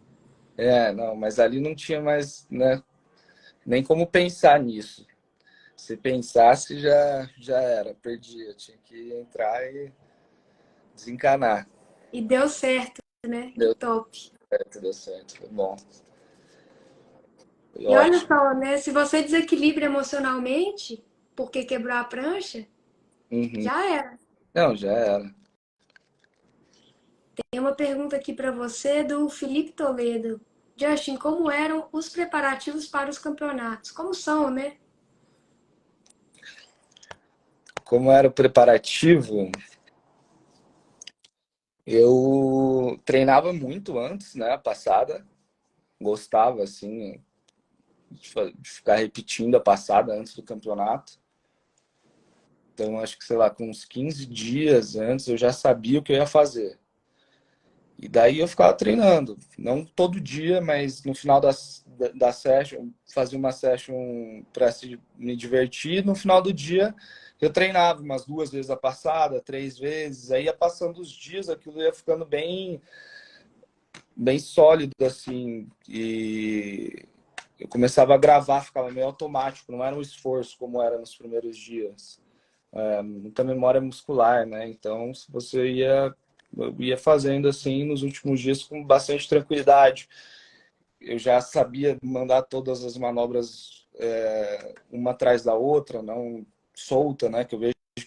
Não, mas ali não tinha mais, né, nem como pensar nisso. Se pensasse, já era, perdia. Tinha que entrar e desencanar. E deu certo, né? Que Deu top. certo, deu certo. Foi bom. Foi E olha ótimo. só, né? Se você desequilibra emocionalmente, porque quebrou a prancha, Uhum. já era. Não, já era. Tem uma pergunta aqui para você do Felipe Toledo. Justin, como eram os preparativos para os campeonatos? Como são, né? Como era o preparativo, eu treinava muito antes, né? A passada. Gostava, assim, de ficar repetindo a passada antes do campeonato. Então, acho que, sei lá, com uns 15 dias antes, eu já sabia o que eu ia fazer. E daí eu ficava treinando. Não todo dia, mas no final da session, fazia uma session para me divertir. No final do dia, eu treinava umas 2 vezes a passada, 3 vezes. Aí ia passando os dias, aquilo ia ficando bem sólido, assim. E eu começava a gravar, ficava meio automático, não era um esforço como era nos primeiros dias. Muita memória muscular, né? Então, se você eu ia fazendo assim nos últimos dias com bastante tranquilidade. Eu já sabia mandar todas as manobras uma atrás da outra, não solta, né? Que eu vejo que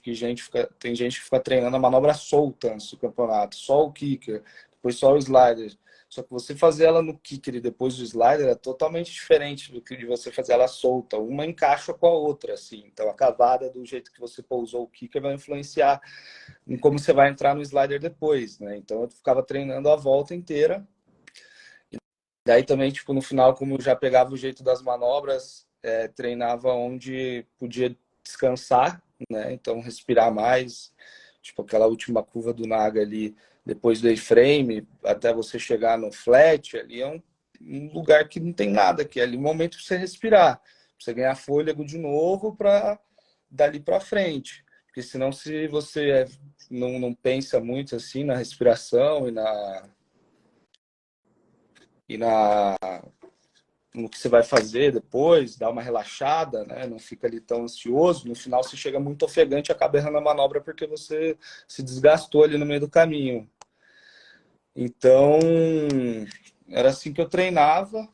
tem gente que fica treinando a manobra solta antes do campeonato, só o kicker, depois só o slider, Só que você fazer ela no kicker e depois do slider é totalmente diferente do que de você fazer ela solta. Uma encaixa com a outra, assim. Então a cavada do jeito que você pousou o kicker vai influenciar em como você vai entrar no slider depois, né? Então eu ficava treinando a volta inteira. Daí também, tipo, no final, como eu já pegava o jeito das manobras, treinava onde podia descansar, né? Então, respirar mais. Tipo, aquela última curva do Naga ali, depois do A-frame, até você chegar no flat, ali é um lugar que não tem nada, que é ali o momento para você respirar. Pra você ganhar fôlego de novo para dali para frente. Porque senão, se você não pensa muito assim na respiração e no que você vai fazer depois, dá uma relaxada, né? Não fica ali tão ansioso. No final você chega muito ofegante e acaba errando a manobra porque você se desgastou ali no meio do caminho. Então, era assim que eu treinava.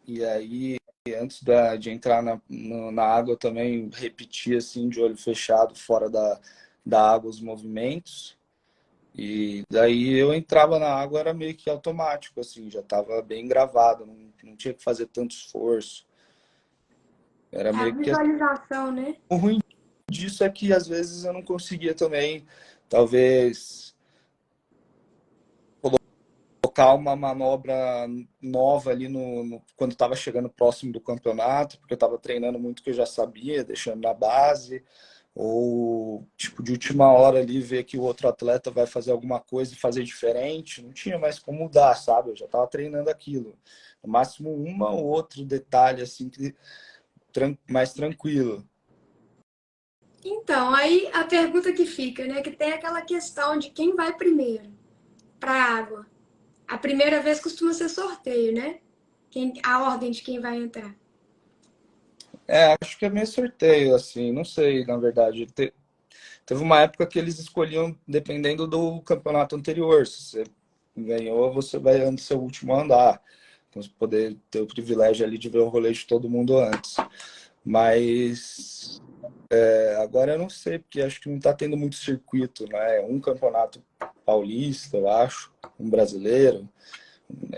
E aí, antes de entrar na água, eu também repetia assim, de olho fechado, fora da água, os movimentos. E daí eu entrava na água, era meio que automático, assim, já estava bem gravado, não tinha que fazer tanto esforço. Era A meio que assim. visualização, né? O ruim disso é que às vezes eu não conseguia também, talvez, colocar uma manobra nova ali quando estava chegando próximo do campeonato, porque eu estava treinando muito que eu já sabia, deixando na base. Ou, tipo, de última hora ali, ver que o outro atleta vai fazer alguma coisa e fazer diferente, não tinha mais como mudar, sabe? Eu já estava treinando aquilo. No máximo, uma ou outro detalhe, assim, mais tranquilo. Então, aí a pergunta que fica, né? Que tem aquela questão de quem vai primeiro para a água. A primeira vez costuma ser sorteio, né? A ordem de quem vai entrar. Acho que é meio sorteio, assim, não sei, na verdade. Teve uma época que eles escolhiam dependendo do campeonato anterior. Se você ganhou, você vai no seu último andar. Então, você poder ter o privilégio ali de ver o rolê de todo mundo antes. Mas agora eu não sei, porque acho que não está tendo muito circuito, né? Um campeonato paulista, eu acho, um brasileiro.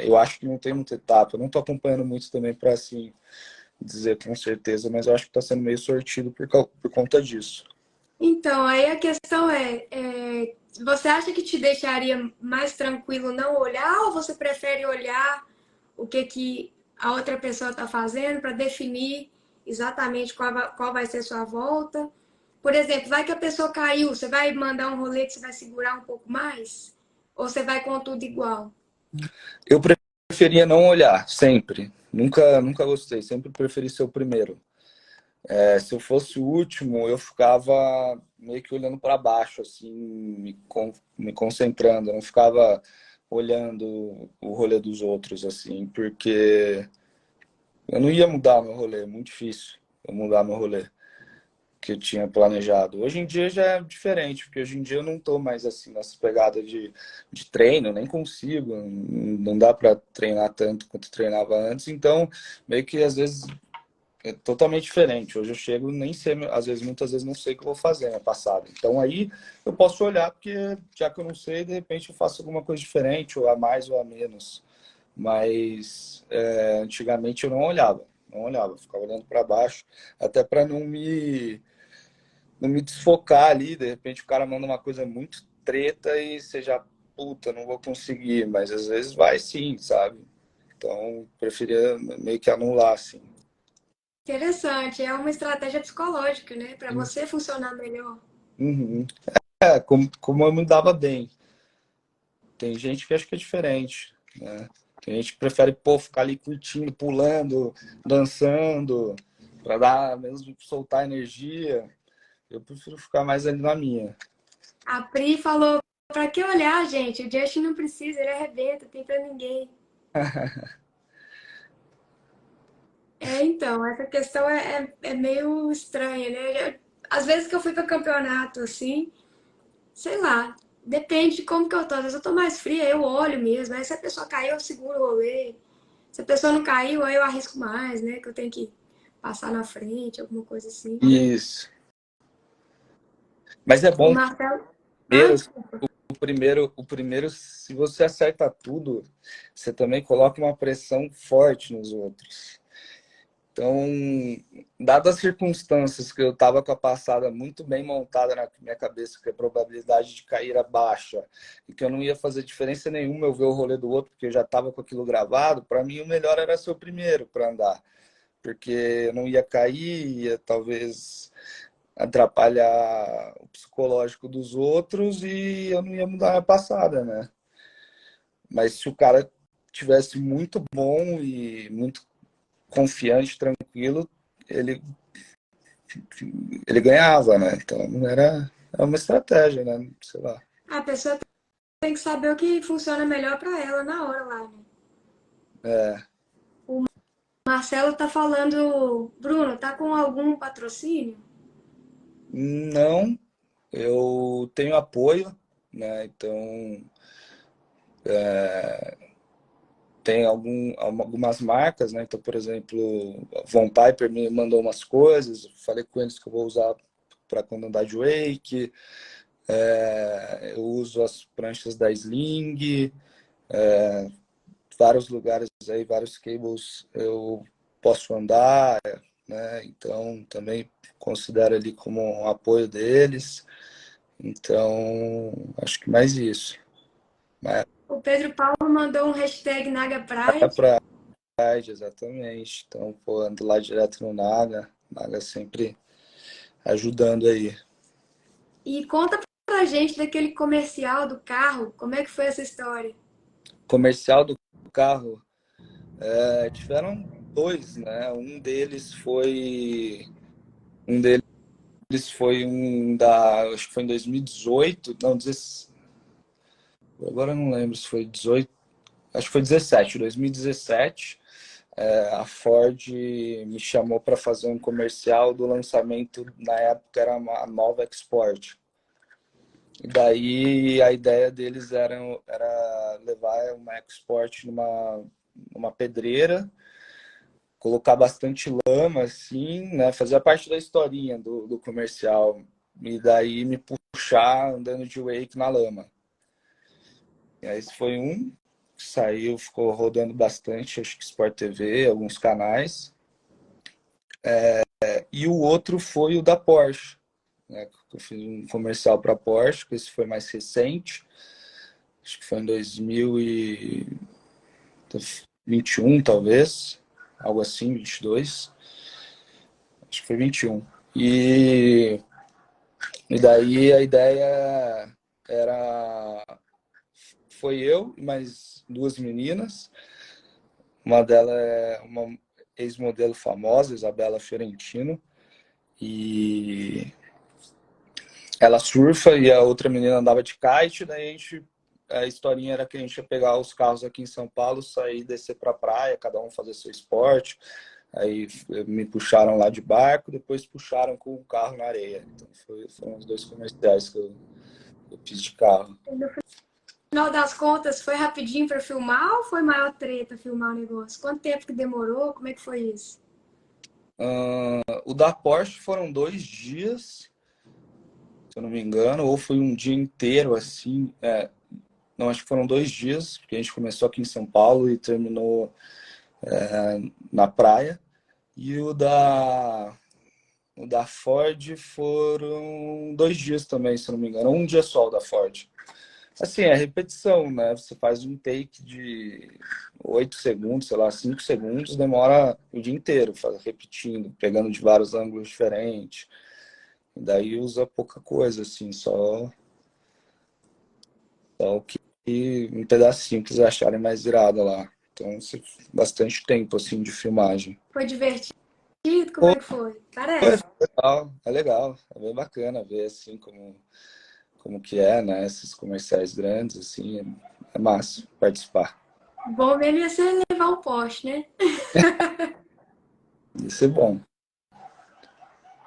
Eu acho que não tem muita etapa. Eu não estou acompanhando muito também para assim dizer com certeza, mas eu acho que está sendo meio sortido por conta disso. Então, aí a questão você acha que te deixaria mais tranquilo não olhar ou você prefere olhar o que a outra pessoa está fazendo para definir exatamente qual vai ser sua volta? Por exemplo, vai que a pessoa caiu, você vai mandar um rolê que você vai segurar um pouco mais? Ou você vai com tudo igual? Eu preferia não olhar, sempre. Nunca gostei, sempre preferi ser o primeiro. Se eu fosse o último, eu ficava meio que olhando para baixo, assim, me concentrando. Eu não ficava olhando o rolê dos outros, assim, porque eu não ia mudar meu rolê. É muito difícil eu mudar meu rolê que eu tinha planejado. Hoje em dia já é diferente, porque hoje em dia eu não tô mais assim nessa pegada de treino, nem consigo, não dá para treinar tanto quanto treinava antes, então meio que às vezes é totalmente diferente. Hoje eu chego nem sei, às vezes, muitas vezes não sei o que eu vou fazer na passada. Então aí eu posso olhar, porque já que eu não sei, de repente eu faço alguma coisa diferente, ou a mais ou a menos. Mas antigamente eu não olhava, ficava olhando para baixo, até para não me desfocar ali. De repente o cara manda uma coisa muito treta e você já, puta, não vou conseguir, mas às vezes vai sim, sabe? Então preferia meio que anular, assim. Interessante, é uma estratégia psicológica, né? Para você funcionar melhor. Uhum. Como eu me dava bem. Tem gente que acha que é diferente, né? Tem gente que prefere, pô, ficar ali curtindo, pulando, dançando, para dar, mesmo soltar energia. Eu prefiro ficar mais ali na minha. A Pri falou, pra que olhar, gente? O Justin não precisa, ele arrebenta, tem pra ninguém. Então, essa questão é meio estranha, né? Às vezes que eu fui para campeonato, assim, sei lá, depende de como que eu tô. Às vezes eu tô mais fria, eu olho mesmo. Aí se a pessoa caiu, eu seguro o rolê. Se a pessoa não caiu, aí eu arrisco mais, né? Que eu tenho que passar na frente, alguma coisa assim. Isso. Mas é O bom Marcelo. Ah, primeiro, desculpa. o primeiro, se você acerta tudo, você também coloca uma pressão forte nos outros. Então, dadas as circunstâncias que eu estava com a passada muito bem montada na minha cabeça, que a probabilidade de cair era baixa, e que eu não ia fazer diferença nenhuma eu ver o rolê do outro, porque eu já estava com aquilo gravado, para mim o melhor era ser o primeiro para andar, porque eu não ia cair, ia talvez atrapalhar o psicológico dos outros e eu não ia mudar a passada, né? Mas se o cara tivesse muito bom e muito confiante, tranquilo, ele, ele ganhava, né? Então era uma estratégia, né? Sei lá. A pessoa tem que saber o que funciona melhor para ela na hora lá, né? É, O Marcelo tá falando, Bruno, tá com algum patrocínio? não, eu tenho apoio, né? Então tem algumas marcas, né? Então, por exemplo, a Von Piper me mandou umas coisas, falei com eles que eu vou usar para quando andar de wake. Eu uso as pranchas da Sling, vários lugares aí, vários cables eu posso andar, né? Então também considero ali como um apoio deles. Então acho que mais isso. Mas O Pedro Paulo mandou um hashtag Naga é Pride. pra exatamente. Então, pô, ando lá direto no Naga. Naga sempre ajudando aí. E conta pra gente daquele comercial do carro, como é que foi essa história? Comercial do carro, tiveram dois, né? Um deles foi acho que foi em 2018, não, agora eu não lembro se foi 18, acho que foi 17, 2017. A Ford me chamou para fazer um comercial do lançamento, na época era a nova Export. E daí a ideia deles era levar uma Export numa pedreira, colocar bastante lama, assim, né? Fazer a parte da historinha do comercial. E daí me puxar andando de wake na lama. E aí esse foi um que saiu, ficou rodando bastante, acho que Sport TV, alguns canais. E o outro foi o da Porsche, né? Eu fiz um comercial para a Porsche, que esse foi mais recente. Acho que foi em 2021, talvez. Algo assim, 22. Acho que foi 21. E daí a ideia era... Foi eu e mais duas meninas. Uma delas é uma ex-modelo famosa, Isabela Fiorentino. E ela surfa e a outra menina andava de kite. Daí a historinha era que a gente ia pegar os carros aqui em São Paulo, sair, descer para a praia, cada um fazer seu esporte. Aí me puxaram lá de barco, depois puxaram com o carro na areia. Então foram os dois comerciais que eu fiz de carro. No final das contas, foi rapidinho para filmar ou foi maior treta filmar o negócio? Quanto tempo que demorou? Como é que foi isso? O da Porsche foram 2 dias, se eu não me engano, ou foi um dia inteiro, assim. Não, acho que foram 2 dias, porque a gente começou aqui em São Paulo e terminou na praia. E o da Ford foram 2 dias também, se eu não me engano. Um dia só o da Ford. Assim, é repetição, né? Você faz um take de 8 segundos, sei lá, 5 segundos, demora o dia inteiro, repetindo, pegando de vários ângulos diferentes. E daí usa pouca coisa, assim, só o que um pedacinho que vocês acharem mais irado lá. Então, bastante tempo, assim, de filmagem. Foi divertido? Como é que foi? Parece. É legal, é bem bacana ver, assim, como que é, né? Esses comerciais grandes, assim, é massa participar. Bom mesmo ia ser levar um Porsche, né? Isso é bom.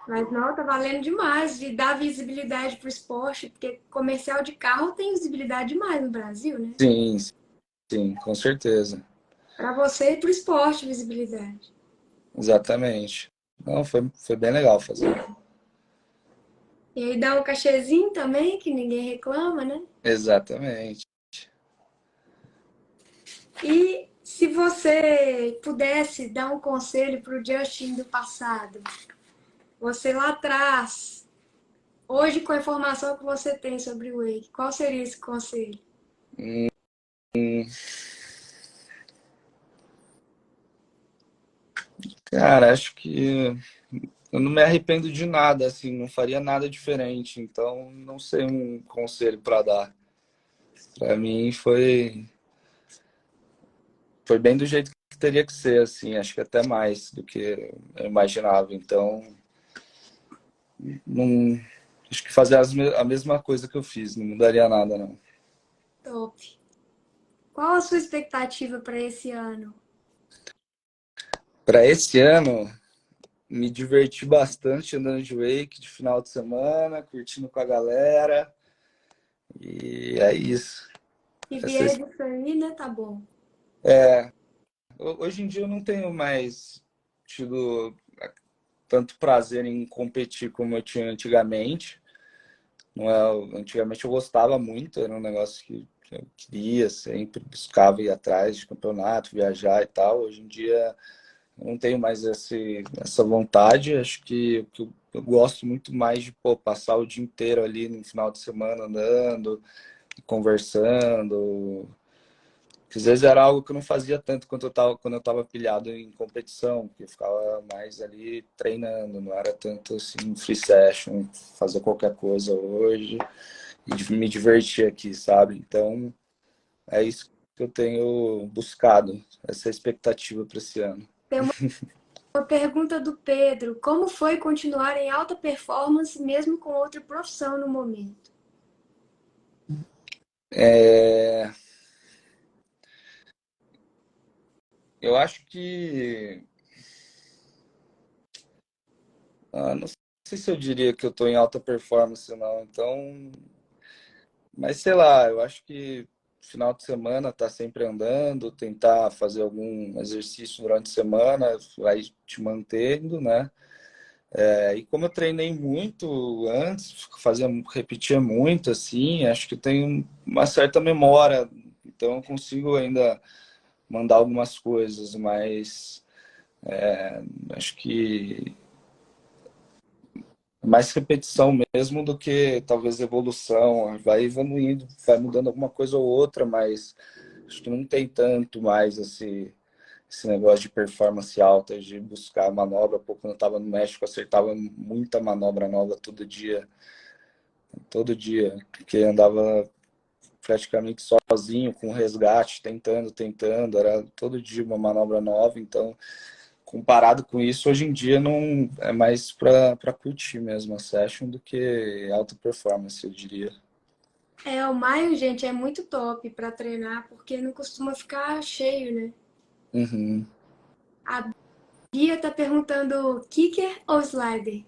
Mas não, tá valendo demais de dar visibilidade pro esporte, porque comercial de carro tem visibilidade demais no Brasil, né? Sim, sim, com certeza. Para você e pro esporte, visibilidade. Exatamente. Não, foi bem legal fazer. E aí dá um cachezinho também, que ninguém reclama, né? Exatamente. E se você pudesse dar um conselho para o Justin do passado, você lá atrás, hoje com a informação que você tem sobre o Wake, qual seria esse conselho? Hum, Cara, acho que eu não me arrependo de nada, assim, não faria nada diferente. Então, não sei um conselho para dar. Para mim foi bem do jeito que teria que ser, assim, acho que até mais do que eu imaginava. Então, não, acho que fazer a mesma coisa que eu fiz, não mudaria nada, não. Top. Qual a sua expectativa para esse ano? Para esse ano, me diverti bastante andando de wake de final de semana, curtindo com a galera. E é isso. Se Essa, vier disso aí, né, tá bom. hoje em dia eu não tenho mais tido tanto prazer em competir como eu tinha antigamente. Não é, antigamente eu gostava muito, era um negócio que eu queria, sempre buscava ir atrás de campeonato, viajar e tal. Hoje em dia eu não tenho mais essa vontade. Acho que eu gosto muito mais de passar o dia inteiro ali no final de semana andando, conversando. Às vezes era algo que eu não fazia tanto quando eu tava pilhado em competição, porque eu ficava mais ali treinando, não era tanto assim free session, fazer qualquer coisa hoje e me divertir aqui, sabe? Então é isso que eu tenho buscado, essa expectativa para esse ano. Tem uma pergunta do Pedro: como foi continuar em alta performance mesmo com outra profissão no momento? É, eu acho que não sei se eu diria que eu estou em alta performance, não. Então, mas sei lá, eu acho que final de semana tá sempre andando, tentar fazer algum exercício durante a semana vai te mantendo, né? E como eu treinei muito antes, repetia muito, assim, acho que eu tenho uma certa memória, então eu consigo ainda mandar algumas coisas, mas acho que mais repetição mesmo do que talvez evolução. Vai evoluindo, vai mudando alguma coisa ou outra, mas acho que não tem tanto mais esse negócio de performance alta, de buscar manobra. Pô, quando eu estava no México, eu acertava muita manobra nova todo dia, porque andava praticamente sozinho, com resgate, tentando, era todo dia uma manobra nova, então comparado com isso, hoje em dia não é mais para curtir mesmo a session do que alta performance, eu diria. É, o maio, gente, é muito top para treinar, porque não costuma ficar cheio, né? Uhum. A Bia tá perguntando kicker ou slider?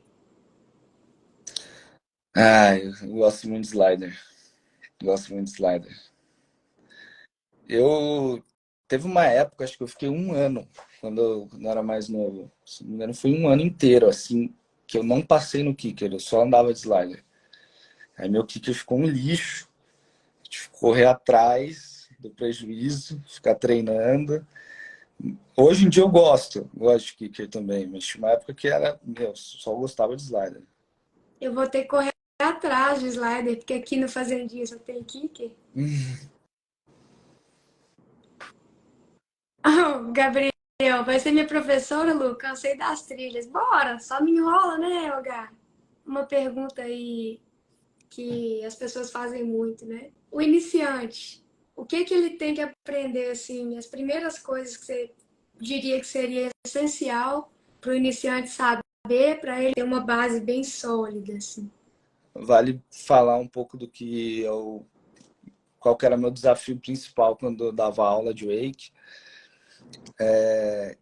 Eu gosto muito de slider. Gosto muito de slider. Eu teve uma época, acho que eu fiquei um ano quando eu era mais novo. Se não me engano, foi um ano inteiro, assim, que eu não passei no kicker, eu só andava de slider. Aí meu kicker ficou um lixo. Tive que correr atrás do prejuízo, ficar treinando. Hoje em dia eu gosto de kicker também, mas tinha uma época que era, meu, só gostava de slider. Eu vou ter que correr atrás do slider, porque aqui no Fazendinha só tem kicker. Oh, Gabriel, vai ser minha professora, Lu? Cansei das trilhas. Bora, só me enrola, né, Olga? Uma pergunta aí que as pessoas fazem muito, né? O iniciante, o que que ele tem que aprender, assim, as primeiras coisas que você diria que seria essencial para o iniciante saber, para ele ter uma base bem sólida, assim? Vale falar um pouco do que qual que era meu desafio principal quando eu dava aula de wake,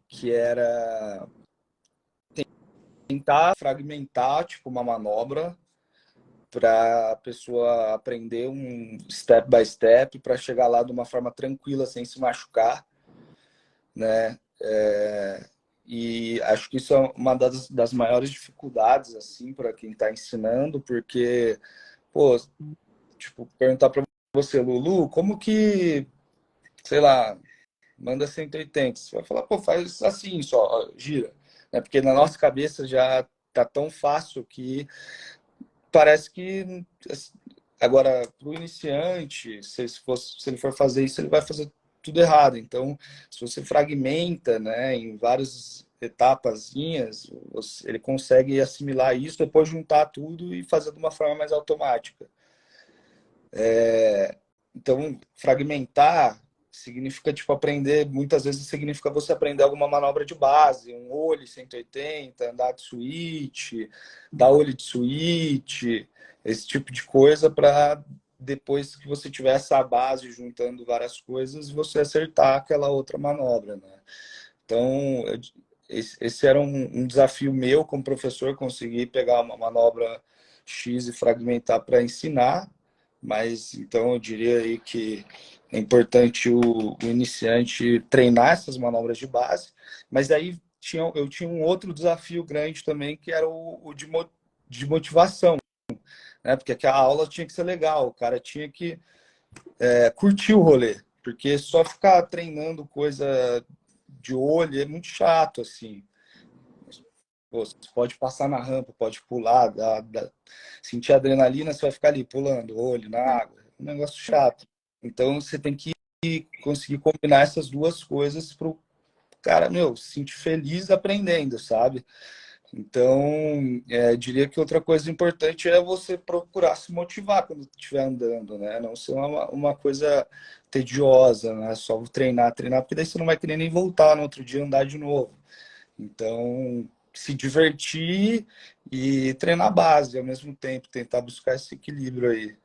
que era tentar fragmentar tipo uma manobra para a pessoa aprender um step by step para chegar lá de uma forma tranquila sem se machucar, né? E acho que isso é uma das maiores dificuldades, assim, para quem está ensinando, porque, pô, tipo, perguntar para você, Lulu, como que, sei lá, manda 180? Você vai falar, pô, faz assim só, gira. Né? Porque na nossa cabeça já tá tão fácil que parece que agora para o iniciante, se ele for fazer isso, ele vai fazer tudo errado. Então, se você fragmenta, né, em várias etapazinhas, ele consegue assimilar isso, depois juntar tudo e fazer de uma forma mais automática. Então, fragmentar significa, tipo, aprender, muitas vezes significa você aprender alguma manobra de base, um olho 180, andar de switch, dar olho de switch, esse tipo de coisa para depois que você tiver essa base juntando várias coisas, você acertar aquela outra manobra, né? Então, esse era um desafio meu como professor, conseguir pegar uma manobra X e fragmentar para ensinar, mas então eu diria aí que é importante o iniciante treinar essas manobras de base, mas aí eu tinha um outro desafio grande também, que era o de motivação, né? Porque a aula tinha que ser legal, o cara tinha que curtir o rolê, porque só ficar treinando coisa de olho é muito chato, assim. Pô, você pode passar na rampa, pode pular, sentir adrenalina, você vai ficar ali pulando, olho na água. É um negócio chato. Então você tem que conseguir combinar essas duas coisas para o cara, meu, se sentir feliz aprendendo, sabe? Então, diria que outra coisa importante é você procurar se motivar quando estiver andando, né? Não ser uma coisa tediosa, né? Só treinar, treinar, porque daí você não vai querer nem voltar no outro dia andar de novo. Então, se divertir e treinar a base ao mesmo tempo, tentar buscar esse equilíbrio aí.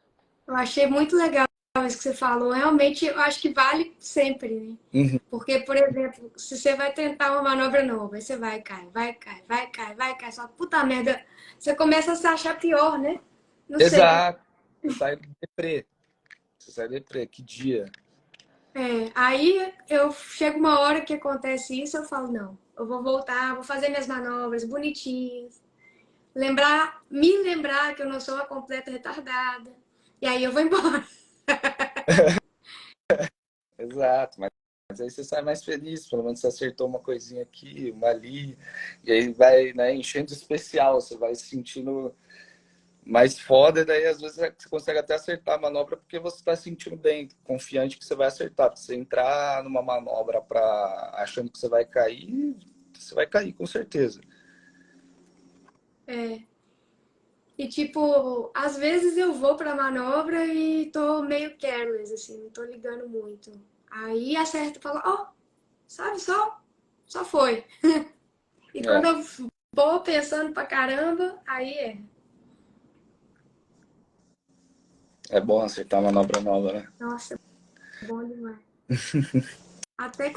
Eu achei muito legal isso que você falou. Realmente, eu acho que vale sempre, né? Uhum. Porque, por exemplo, se você vai tentar uma manobra nova, aí você vai, cai, vai, cai, vai, cai, vai, cai, só puta merda, você começa a se achar pior, né? Não sei. Exato. Você sai deprê. Você sai deprê. Que dia. Aí eu chego uma hora que acontece isso, eu falo, não, eu vou voltar, vou fazer minhas manobras bonitinhas, me lembrar que eu não sou uma completa retardada. E aí eu vou embora. Exato. Mas aí você sai mais feliz, pelo menos você acertou uma coisinha aqui, uma ali, e aí vai, né, enchendo especial, você vai se sentindo mais foda, e daí às vezes você consegue até acertar a manobra porque você está se sentindo bem, confiante que você vai acertar. Se você entrar numa manobra achando que você vai cair, com certeza. E tipo, às vezes eu vou pra manobra e tô meio careless, assim, não tô ligando muito. Aí acerta e fala, ó, sabe, só foi. E quando É, eu vou pensando pra caramba, aí é. é bom acertar uma manobra nova, né? Nossa, é bom demais. Até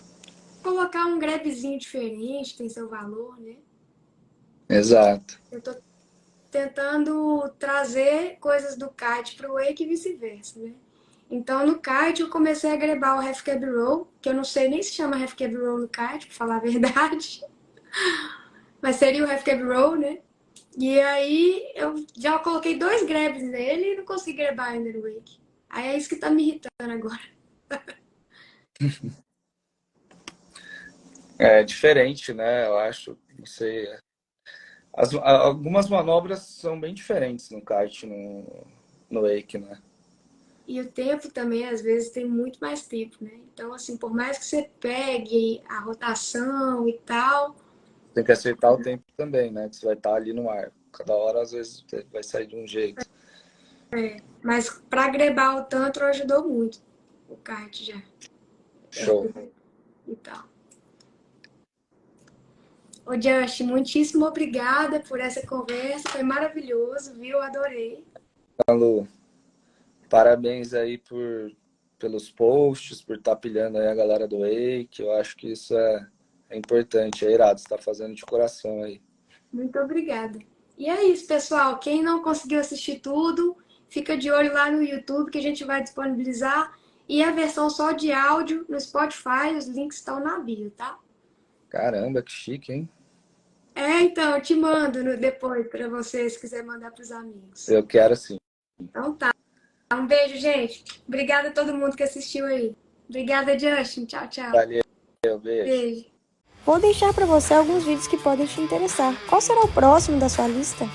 colocar um grabzinho diferente tem seu valor, né? Exato. Eu tô tentando trazer coisas do kite pro wake e vice-versa, né? Então, no kite, eu comecei a grebar o half cab roll, que eu não sei nem se chama half cab roll no kite, pra falar a verdade. Mas seria o half cab roll, né? E aí, eu já coloquei 2 grabs nele e não consegui grebar ainda no wake. Aí é isso que tá me irritando agora. É diferente, né? Eu acho, não sei. Algumas manobras são bem diferentes no kart, no wake, né? E o tempo também, às vezes, tem muito mais tempo, né? Então, assim, por mais que você pegue a rotação e tal, Tem que acertar o tempo também, né? Que você vai estar ali no ar. Cada hora, às vezes, vai sair de um jeito. mas para grebar o tantro ajudou muito o kart já. Show. E tal. Ô, Just, muitíssimo obrigada por essa conversa. Foi maravilhoso, viu? Adorei. Malu, parabéns aí pelos posts, por estar pilhando aí a galera do Wake. Eu acho que isso é importante, é irado. Você está fazendo de coração aí. Muito obrigada. E é isso, pessoal. Quem não conseguiu assistir tudo, fica de olho lá no YouTube que a gente vai disponibilizar. E a versão só de áudio no Spotify, os links estão na bio, tá? Caramba, que chique, hein? Então, eu te mando depois para você, se quiser mandar para os amigos. Eu quero sim. Então tá. Um beijo, gente. Obrigada a todo mundo que assistiu aí. Obrigada, Justin. Tchau, tchau. Valeu, beijo. Beijo. Vou deixar para você alguns vídeos que podem te interessar. Qual será o próximo da sua lista?